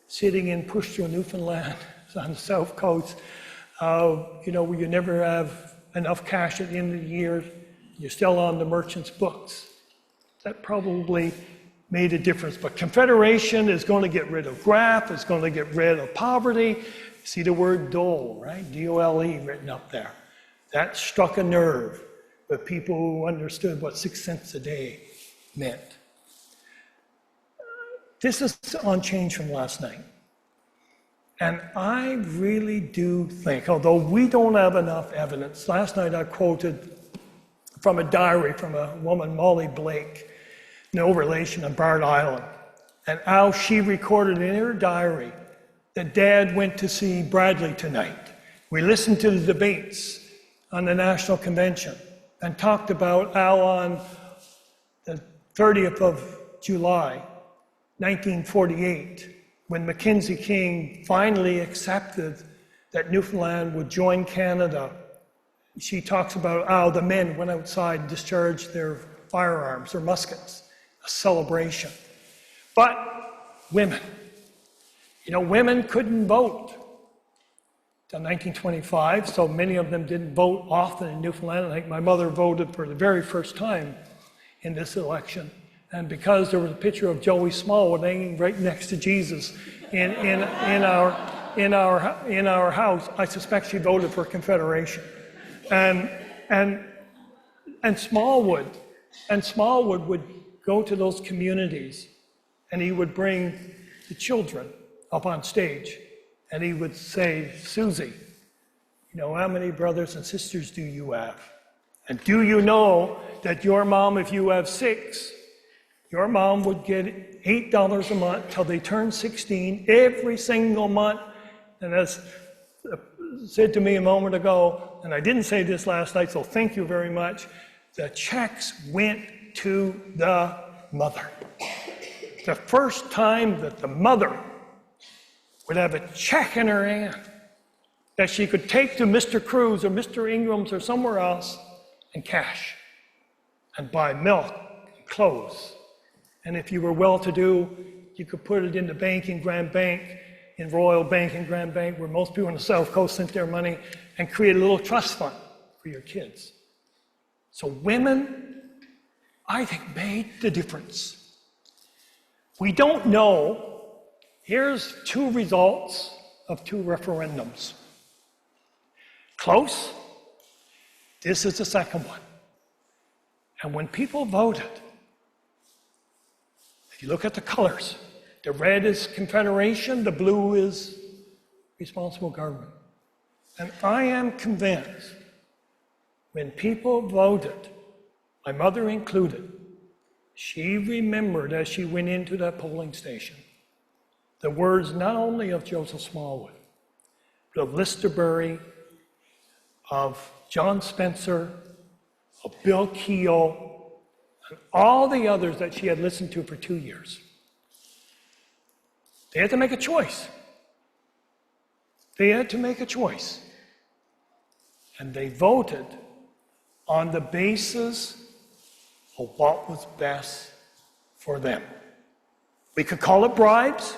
sitting in Pushto, Newfoundland, on the south coast, where you never have enough cash at the end of the year, you're still on the merchant's books. That probably made a difference. But Confederation is going to get rid of graft, it's going to get rid of poverty. See the word dole, right? D-O-L-E written up there. That struck a nerve with people who understood what 6 cents a day meant. This is on change from last night. And I really do think, although we don't have enough evidence, last night I quoted from a diary from a woman, Molly Blake, no relation on Bard Island, and how she recorded in her diary that Dad went to see Bradley tonight. We listened to the debates on the National Convention and talked about how on the 30th of July, 1948, when Mackenzie King finally accepted that Newfoundland would join Canada, she talks about how the men went outside and discharged their firearms, their muskets, a celebration. But women, women couldn't vote till 1925, so many of them didn't vote often in Newfoundland. I think my mother voted for the very first time in this election. And because there was a picture of Joey Smallwood hanging right next to Jesus in our house, I suspect she voted for Confederation. And Smallwood would go to those communities, and he would bring the children up on stage, and he would say, Susie, how many brothers and sisters do you have? And do you know that your mom, if you have 6, your mom would get $8 a month till they turned 16 every single month. And as said to me a moment ago, and I didn't say this last night, so thank you very much, the checks went to the mother. The first time that the mother would have a check in her hand that she could take to Mr. Cruz or Mr. Ingram's or somewhere else and cash and buy milk and clothes. And if you were well-to-do, you could put it in the bank in Grand Bank, in Royal Bank and Grand Bank, where most people on the South Coast sent their money, and create a little trust fund for your kids. So women, I think, made the difference. We don't know. Here's 2 results of 2 referendums. Close. This is the second one. And when people voted, if you look at the colors, the red is Confederation, the blue is responsible government. And I am convinced when people voted, my mother included, she remembered as she went into that polling station the words not only of Joseph Smallwood, but of Listerbury, of John Spencer, of Bill Keogh, and all the others that she had listened to for 2 years. They had to make a choice. They had to make a choice. And they voted on the basis of what was best for them. We could call it bribes.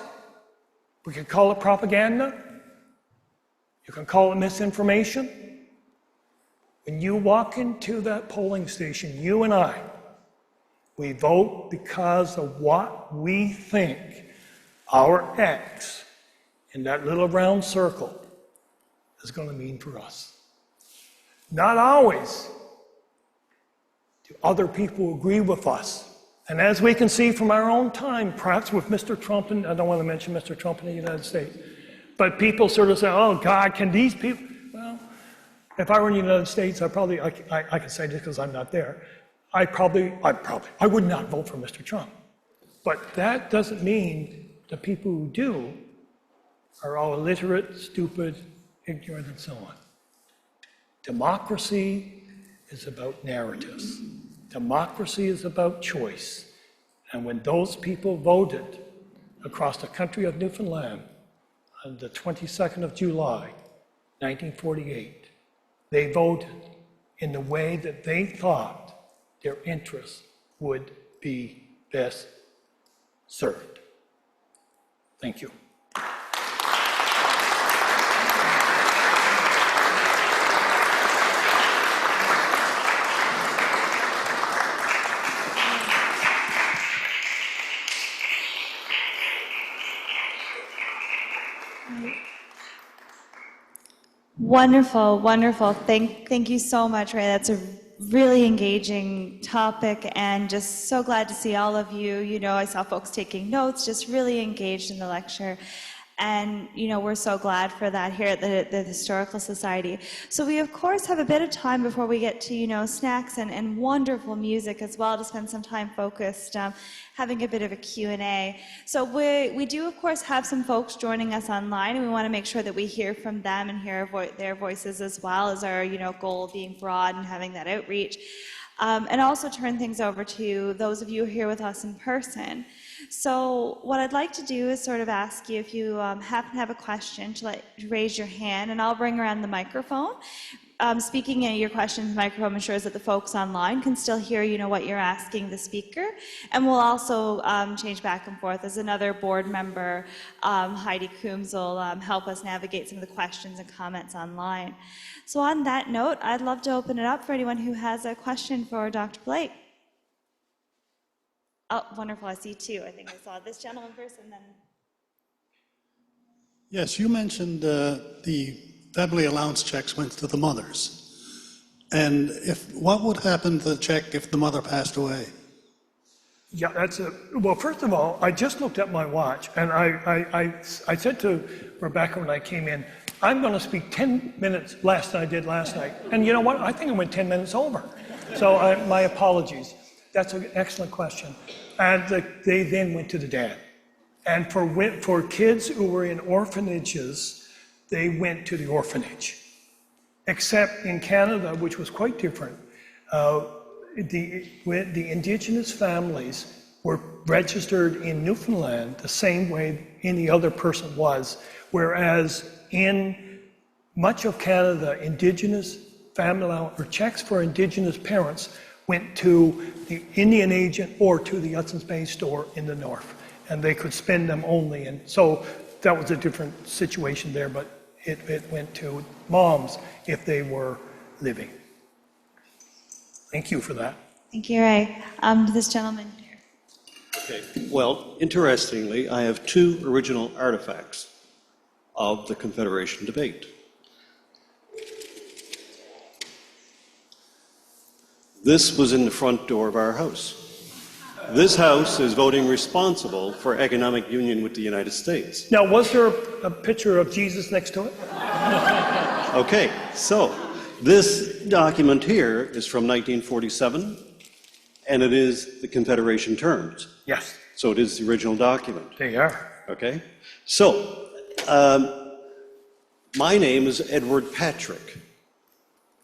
We could call it propaganda. You can call it misinformation. When you walk into that polling station, you and I, we vote because of what we think our X in that little round circle is going to mean for us. Not always do other people agree with us. And as we can see from our own time, perhaps with Mr. Trump, and I don't want to mention Mr. Trump in the United States, but people sort of say, oh God, can these people? Well, if I were in the United States, I could say this because I'm not there, I would not vote for Mr. Trump. But that doesn't mean the people who do are all illiterate, stupid, ignorant, and so on. Democracy is about narratives. Democracy is about choice. And when those people voted across the country of Newfoundland on the 22nd of July, 1948, they voted in the way that they thought their interests would be best served. Thank you. Wonderful, wonderful. Thank you so much, Ray. That's a really engaging topic, and just so glad to see all of you. You know, I saw folks taking notes, just really engaged in the lecture. And, you know, we're so glad for that here at the Historical Society. So we, of course, have a bit of time before we get to, you know, snacks and wonderful music as well to spend some time focused, having a bit of a Q&A. So we do, of course, have some folks joining us online, and we want to make sure that we hear from them and hear their voices as well, as our, you know, goal being broad and having that outreach. And also turn things over to those of you here with us in person. So what I'd like to do is sort of ask you if you happen to have a question to raise your hand, and I'll bring around the microphone. Speaking in your questions, the microphone ensures that the folks online can still hear, you know, what you're asking the speaker. And we'll also change back and forth as another board member, Heidi Coombs, will help us navigate some of the questions and comments online. So on that note, I'd love to open it up for anyone who has a question for Dr. Blake. Oh, wonderful, I see two. I think I saw this gentleman first and then... Yes, you mentioned the family allowance checks went to the mothers. And what would happen to the check if the mother passed away? Yeah, well, first of all, I just looked at my watch, and I said to Rebecca when I came in, I'm going to speak 10 minutes less than I did last night. And you know what? I think I went 10 minutes over. So my apologies. That's an excellent question. And they then went to the dad. And for kids who were in orphanages, they went to the orphanage. Except in Canada, which was quite different, the Indigenous families were registered in Newfoundland the same way any other person was, whereas in much of Canada, Indigenous family allowance or checks for Indigenous parents went to the Indian agent or to the Hudson's Bay store in the north, and they could spend them only. And so that was a different situation there, but it went to moms if they were living. Thank you for that. Thank you, Ray. This gentleman here. Okay. Well, interestingly, I have two original artifacts of the Confederation debate. This was in the front door of our house. This house is voting responsible for economic union with the United States. Now, was there a picture of Jesus next to it? Okay, so this document here is from 1947, and it is the Confederation terms. Yes. So it is the original document. They are. Okay, so my name is Edward Patrick.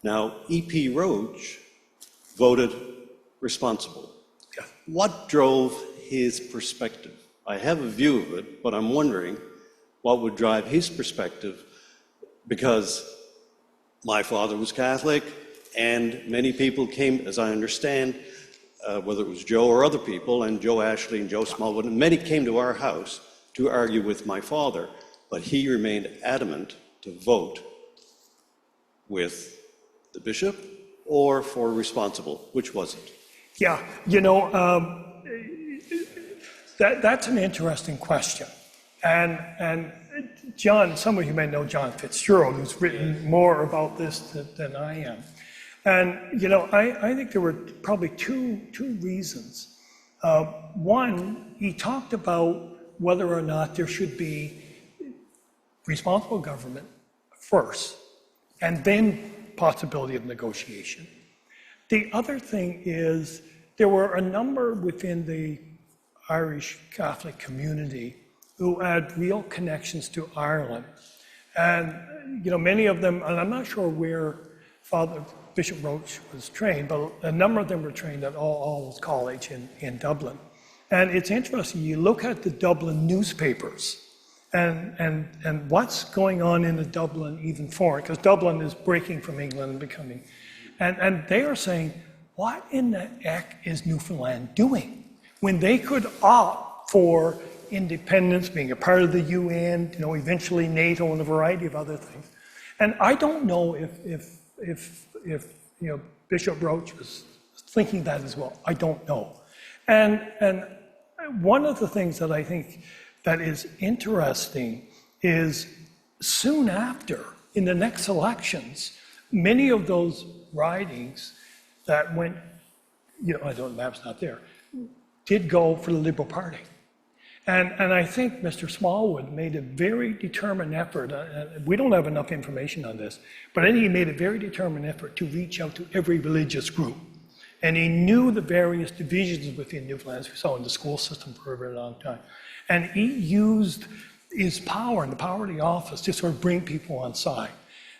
Now, E.P. Roach voted responsible. Yeah. What drove his perspective? I have a view of it, but I'm wondering what would drive his perspective, because my father was Catholic, and many people came, as I understand, whether it was Joe or other people, and Joe Ashley and Joe Smallwood, and many came to our house to argue with my father, but he remained adamant to vote with the bishop or for responsible? Which was it? Yeah, that's an interesting question. And John, some of you may know John Fitzgerald, who's written more about this than I am. And, I think there were probably two reasons. One, he talked about whether or not there should be responsible government first, and then possibility of negotiation. The other thing is there were a number within the Irish Catholic community who had real connections to Ireland. And, many of them, and I'm not sure where Bishop Roach was trained, but a number of them were trained at All College in Dublin. And it's interesting, you look at the Dublin newspapers and what's going on in the Dublin even foreign, because Dublin is breaking from England and becoming, and they are saying, what in the heck is Newfoundland doing? When they could opt for independence, being a part of the UN, eventually NATO and a variety of other things. And I don't know if Bishop Roach was thinking that as well. I don't know. And one of the things that I think that is interesting is soon after, in the next elections, many of those ridings that went, I don't know, the map's not there, did go for the Liberal Party. And I think Mr. Smallwood made a very determined effort, we don't have enough information on this, but I think he made a very determined effort to reach out to every religious group. And he knew the various divisions within Newfoundland, as we saw in the school system for a very long time. And he used his power and the power of the office to sort of bring people on side.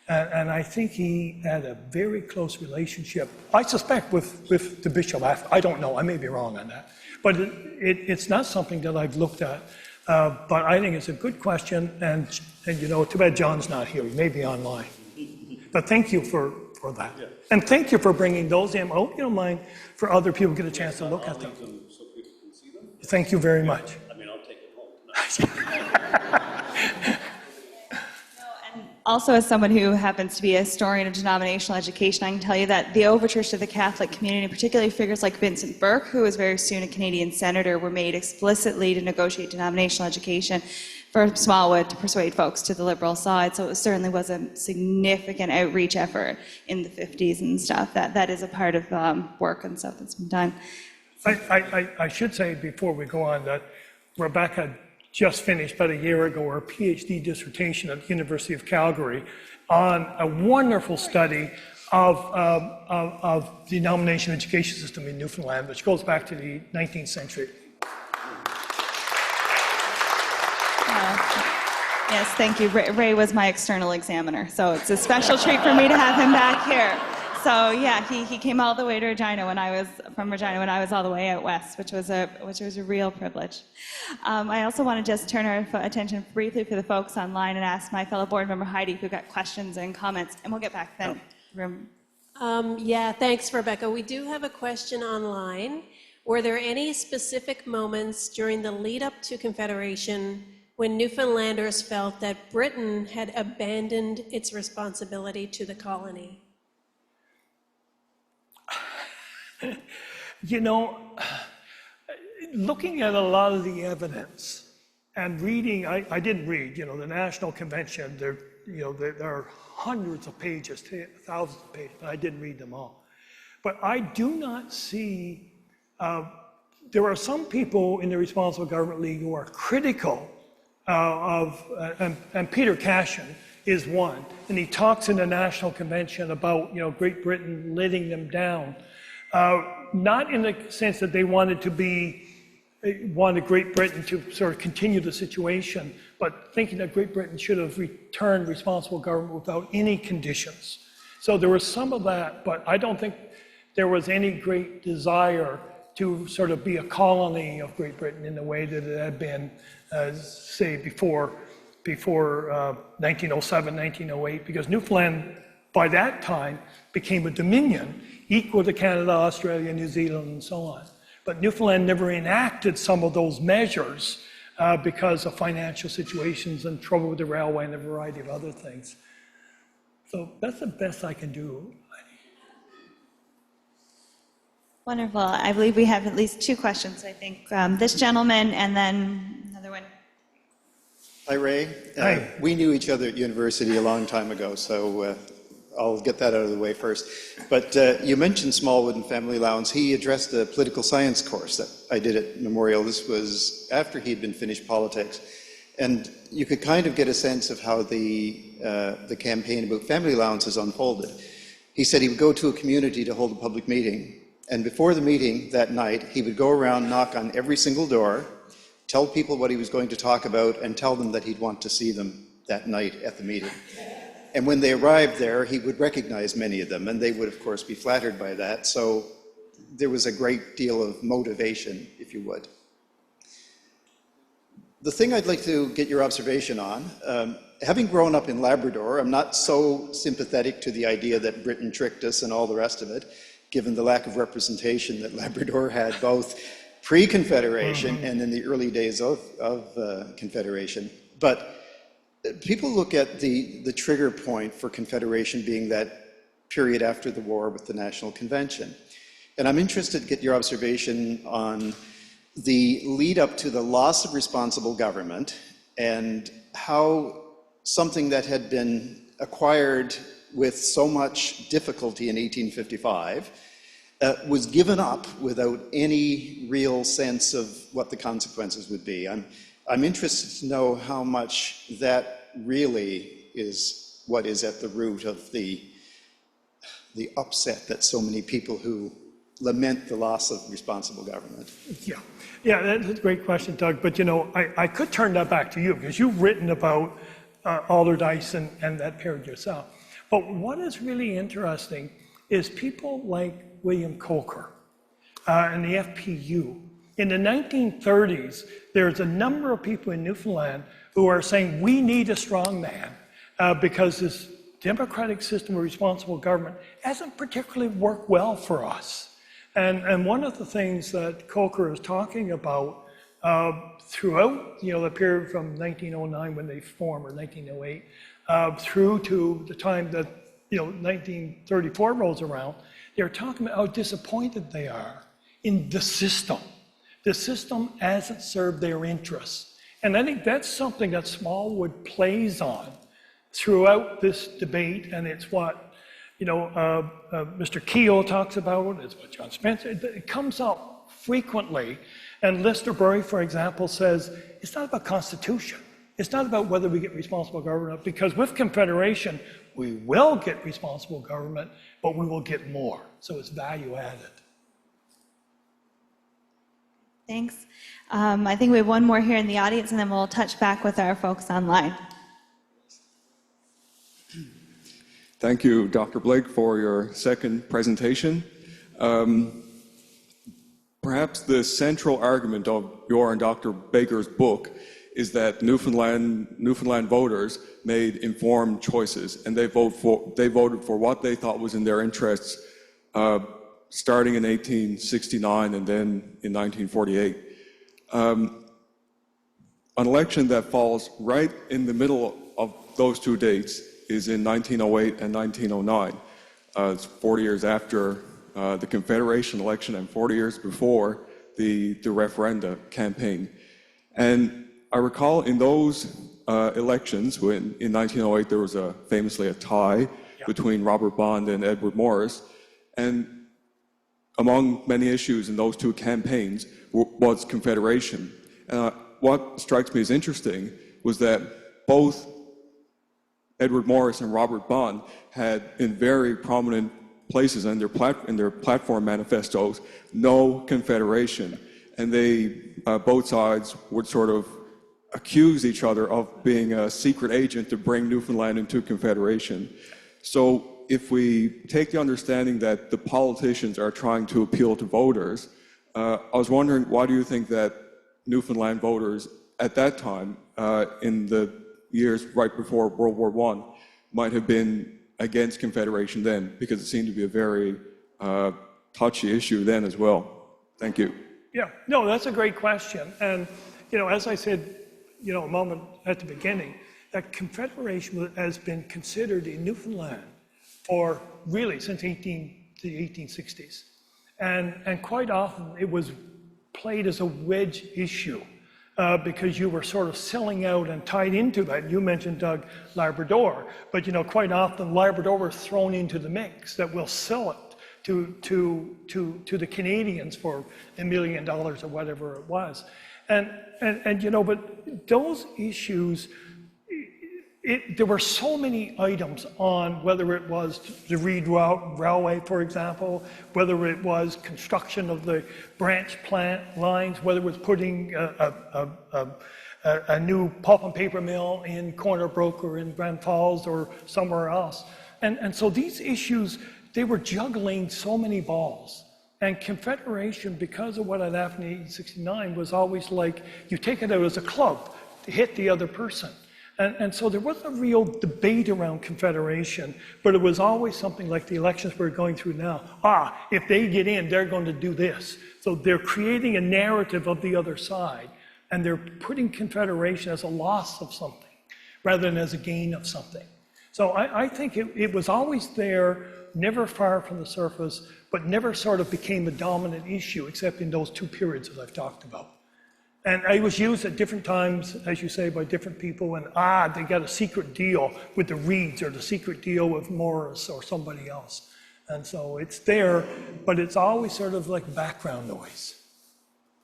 And I think he had a very close relationship, I suspect, with the bishop. I don't know, I may be wrong on that. But it's not something that I've looked at. But I think it's a good question, and too bad John's not here. He may be online. But thank you for that. Yeah. And thank you for bringing those in. I hope you don't mind for other people to get a chance to look at them. So people can see them. Thank you very much. I mean, I'll take it home. Also, as someone who happens to be a historian of denominational education, I can tell you that the overtures to the Catholic community, particularly figures like Vincent Burke, who was very soon a Canadian senator, were made explicitly to negotiate denominational education for Smallwood to persuade folks to the Liberal side. So it certainly was a significant outreach effort in the 50s and stuff. That is a part of work and stuff that's been done. I should say before we go on that Rebecca just finished about a year ago her PhD dissertation at the University of Calgary on a wonderful study of the denominational education system in Newfoundland, which goes back to the 19th century. Yes, thank you. Ray was my external examiner, so it's a special treat for me to have him back here. So yeah, he came all the way to Regina when I was all the way out west, which was a real privilege. I also want to just turn our attention briefly to the folks online and ask my fellow board member Heidi if we've got questions and comments, and we'll get back then. Yeah, thanks, Rebecca. We do have a question online. Were there any specific moments during the lead up to Confederation when Newfoundlanders felt that Britain had abandoned its responsibility to the colony? Looking at a lot of the evidence and reading, I didn't read, the National Convention, there are hundreds of pages, thousands of pages, but I didn't read them all. But I do not see, there are some people in the Responsible Government League who are critical and Peter Cashin is one, and he talks in the National Convention about, Great Britain letting them down. Not in the sense that they wanted Great Britain to sort of continue the situation, but thinking that Great Britain should have returned responsible government without any conditions. So there was some of that, but I don't think there was any great desire to sort of be a colony of Great Britain in the way that it had been, say, before 1907, 1908, because Newfoundland, by that time, became a dominion equal to Canada, Australia, New Zealand, and so on. But Newfoundland never enacted some of those measures because of financial situations and trouble with the railway and a variety of other things. So that's the best I can do. Wonderful. I believe we have at least two questions. I think this gentleman and then another one. Hi, Ray. Hi. We knew each other at university a long time ago, so I'll get that out of the way first. But you mentioned Smallwood and family allowance. He addressed a political science course that I did at Memorial. This was after he'd been finished politics. And you could kind of get a sense of how the campaign about family allowances unfolded. He said he would go to a community to hold a public meeting. And before the meeting that night, he would go around, knock on every single door, tell people what he was going to talk about, and tell them that he'd want to see them that night at the meeting. And when they arrived there, he would recognize many of them, and they would, of course, be flattered by that. So there was a great deal of motivation, if you would. The thing I'd like to get your observation on, having grown up in Labrador, I'm not so sympathetic to the idea that Britain tricked us and all the rest of it, given the lack of representation that Labrador had both pre-Confederation and in the early days of Confederation. But people look at the trigger point for Confederation being that period after the war with the National Convention. And I'm interested to get your observation on the lead up to the loss of responsible government and how something that had been acquired with so much difficulty in 1855 was given up without any real sense of what the consequences would be. I'm interested to know how much that really is what is at the root of the upset that so many people who lament the loss of responsible government. Yeah, that's a great question, Doug. But you know, I could turn that back to you because you've written about Alderdice and that period yourself. But what is really interesting is people like William Coker and the FPU. In the 1930s, there's a number of people in Newfoundland who are saying we need a strong man because this democratic system of responsible government hasn't particularly worked well for us. And one of the things that Coker is talking about throughout, the period from 1909 when they formed, or 1908, through to the time that, 1934 rolls around, they're talking about how disappointed they are in the system. The system hasn't served their interests. And I think that's something that Smallwood plays on throughout this debate, and it's what Mr. Keogh talks about, it's what John Spencer, it comes up frequently. And Lister Bury, for example, says, it's not about constitution. It's not about whether we get responsible government, because with Confederation, we will get responsible government, but we will get more. So it's value added. Thanks. I think we have one more here in the audience, and then we'll touch back with our folks online. Thank you, Dr. Blake, for your second presentation. Perhaps the central argument of your and Dr. Baker's book is that Newfoundland voters made informed choices, and they voted for what they thought was in their interests, starting in 1869 and then in 1948. An election that falls right in the middle of those two dates is in 1908 and 1909. It's 40 years after the Confederation election and 40 years before the referenda campaign. And I recall in those elections, when in 1908 there was famously a tie between Robert Bond and Edward Morris, and among many issues in those two campaigns was Confederation. What strikes me as interesting was that both Edward Morris and Robert Bond had in very prominent places in their platform manifestos no Confederation, and they both sides would sort of accuse each other of being a secret agent to bring Newfoundland into Confederation. So if we take the understanding that the politicians are trying to appeal to voters, I was wondering, why do you think that Newfoundland voters at that time, in the years right before World War I, might have been against Confederation then? Because it seemed to be a very touchy issue then as well. Thank you. Yeah, no, that's a great question. And, as I said, a moment at the beginning, that Confederation has been considered in Newfoundland for really since the 1860s. And quite often it was played as a wedge issue because you were sort of selling out and tied into that. You mentioned, Doug, Labrador, but quite often Labrador was thrown into the mix that we'll sell it to the Canadians for $1 million or whatever it was. And but those issues, there were so many items on whether it was the Reed Railway, for example, whether it was construction of the branch plant lines, whether it was putting a new pulp and paper mill in Corner Brook or in Grand Falls or somewhere else. And so these issues, they were juggling so many balls. And Confederation, because of what had happened in 1869, was always like, you take it out as a club to hit the other person. And so there wasn't a real debate around Confederation, but it was always something like the elections we're going through now. If they get in, they're going to do this. So they're creating a narrative of the other side, and they're putting Confederation as a loss of something rather than as a gain of something. So I think it was always there, never far from the surface, but never sort of became a dominant issue, except in those two periods that I've talked about. And it was used at different times, as you say, by different people, and they got a secret deal with the Reeds or the secret deal with Morris or somebody else. And so it's there, but it's always sort of like background noise.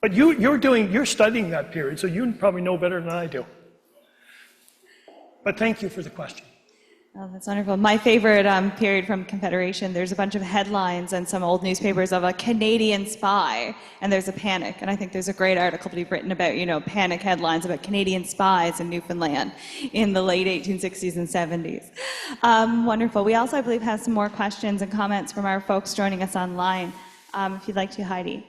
But you're studying that period, so you probably know better than I do. But thank you for the question. Oh, that's wonderful. My favorite period from Confederation, there's a bunch of headlines and some old newspapers of a Canadian spy, and there's a panic. And I think there's a great article to be written about, panic headlines about Canadian spies in Newfoundland in the late 1860s and 70s. Wonderful. We also, I believe, have some more questions and comments from our folks joining us online. If you'd like to, Heidi.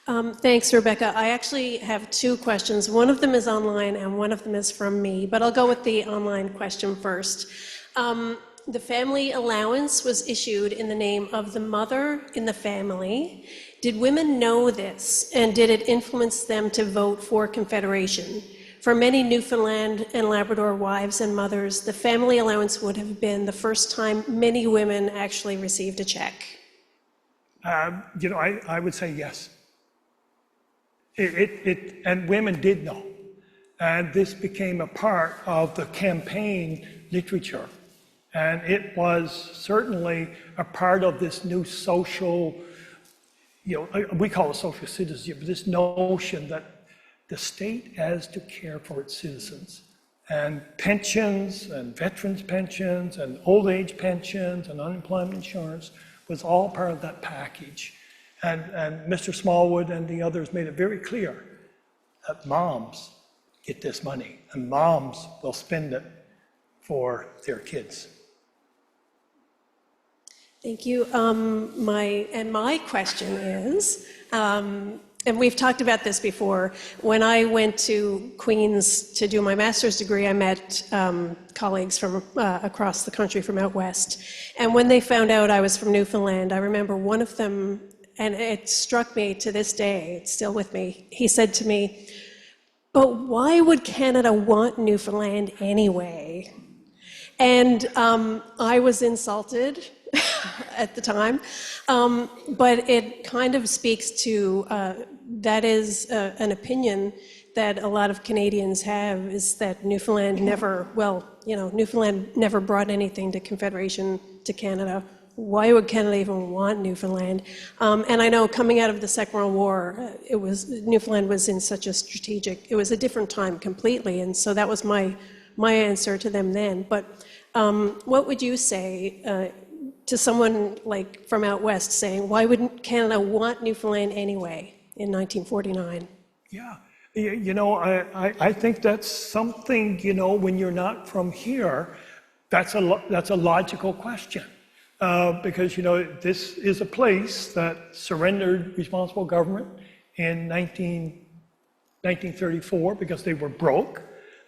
Thanks, Rebecca. I actually have two questions. One of them is online and one of them is from me, but I'll go with the online question first. The family allowance was issued in the name of the mother in the family. Did women know this, and did it influence them to vote for Confederation? For many Newfoundland and Labrador wives and mothers, the family allowance would have been the first time many women actually received a check. I would say yes. And women did know. And this became a part of the campaign literature. And it was certainly a part of this new social, we call it social citizenship, but this notion that the state has to care for its citizens. And pensions and veterans pensions and old age pensions and unemployment insurance was all part of that package. And Mr. Smallwood and the others made it very clear that moms get this money and moms will spend it for their kids. Thank you. My question is, and we've talked about this before, when I went to Queen's to do my master's degree, I met colleagues from across the country from out west. And when they found out I was from Newfoundland, I remember one of them, and it struck me to this day, it's still with me, he said to me, "But why would Canada want Newfoundland anyway?" And I was insulted at the time, but it kind of speaks to, that is an opinion that a lot of Canadians have, is that Newfoundland never, Newfoundland never brought anything to Confederation to Canada. Why would Canada even want Newfoundland? And I know coming out of the Second World War, Newfoundland was in such a strategic, it was a different time completely, and so that was my answer to them then. But what would you say to someone like from out west saying, why wouldn't Canada want Newfoundland anyway in 1949? Yeah, I think that's something, when you're not from here, that's a logical question. Because, this is a place that surrendered responsible government in 1934 because they were broke.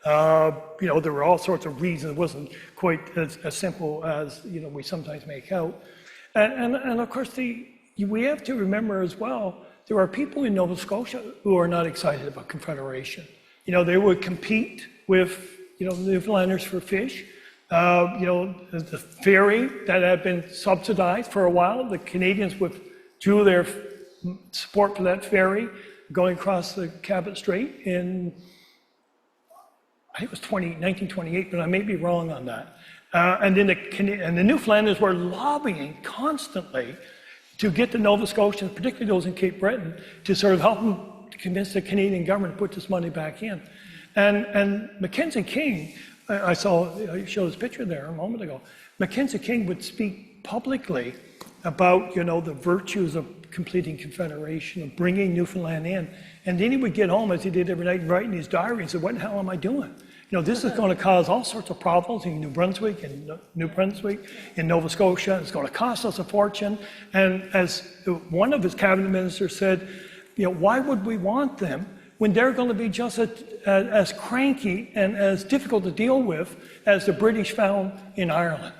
There were all sorts of reasons. It wasn't quite as simple as, we sometimes make out. And of course, we have to remember as well, there are people in Nova Scotia who are not excited about Confederation. They would compete with, the Newfoundlanders for fish. The ferry that had been subsidized for a while, the Canadians withdrew their support for that ferry going across the Cabot Strait in, I think it was 1928, but I may be wrong on that. And then the Newfoundlanders were lobbying constantly to get the Nova Scotians, particularly those in Cape Breton, to sort of help them to convince the Canadian government to put this money back in. And Mackenzie King, I showed this picture there a moment ago. Mackenzie King would speak publicly about, the virtues of completing Confederation, of bringing Newfoundland in. And then he would get home, as he did every night, and write in his diary and say, what the hell am I doing? This is going to cause all sorts of problems in New Brunswick, in Nova Scotia. It's going to cost us a fortune. And as one of his cabinet ministers said, why would we want them when they're going to be just as cranky and as difficult to deal with as the British found in Ireland?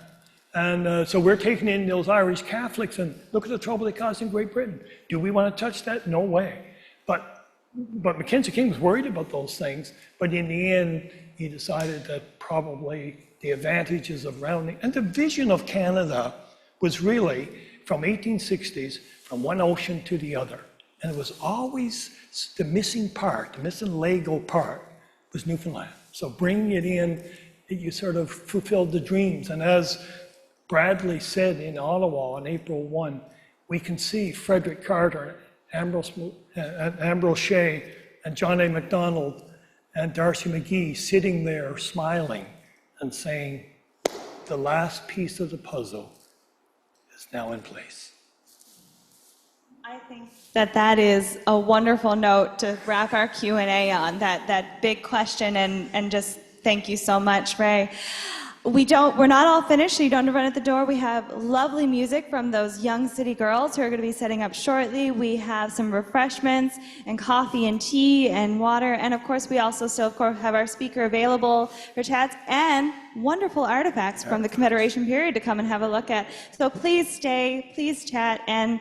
And so we're taking in those Irish Catholics, and look at the trouble they caused in Great Britain. Do we want to touch that? No way. But Mackenzie King was worried about those things, but in the end, he decided that probably the advantages of rounding, and the vision of Canada was really from 1860s, from one ocean to the other. And it was always the missing part, the missing Lego part was Newfoundland. So bringing it in, you sort of fulfilled the dreams. And as Bradley said in Ottawa on April 1, we can see Frederick Carter, Ambrose Shea, and John A. Macdonald, and Darcy McGee sitting there smiling and saying, the last piece of the puzzle is now in place. I think that is a wonderful note to wrap our Q&A on, that big question, and just thank you so much, Ray. We're not all finished, so you don't have to run at the door. We have lovely music from those young city girls who are going to be setting up shortly. We have some refreshments and coffee and tea and water. And of course, we also still, of course, have our speaker available for chats and wonderful artifacts from the Confederation period to come and have a look at. So please stay, please chat. And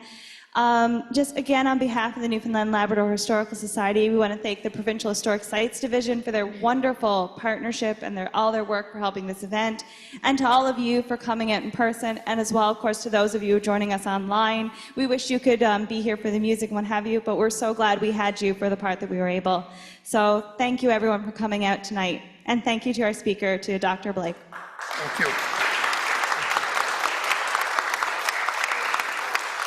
just again, on behalf of the Newfoundland Labrador Historical Society, we want to thank the Provincial Historic Sites Division for their wonderful partnership and all their work for helping this event, and to all of you for coming out in person, and as well, of course, to those of you joining us online. We wish you could be here for the music and what have you, but we're so glad we had you for the part that we were able. So thank you, everyone, for coming out tonight, and thank you to our speaker, to Dr. Blake. Thank you.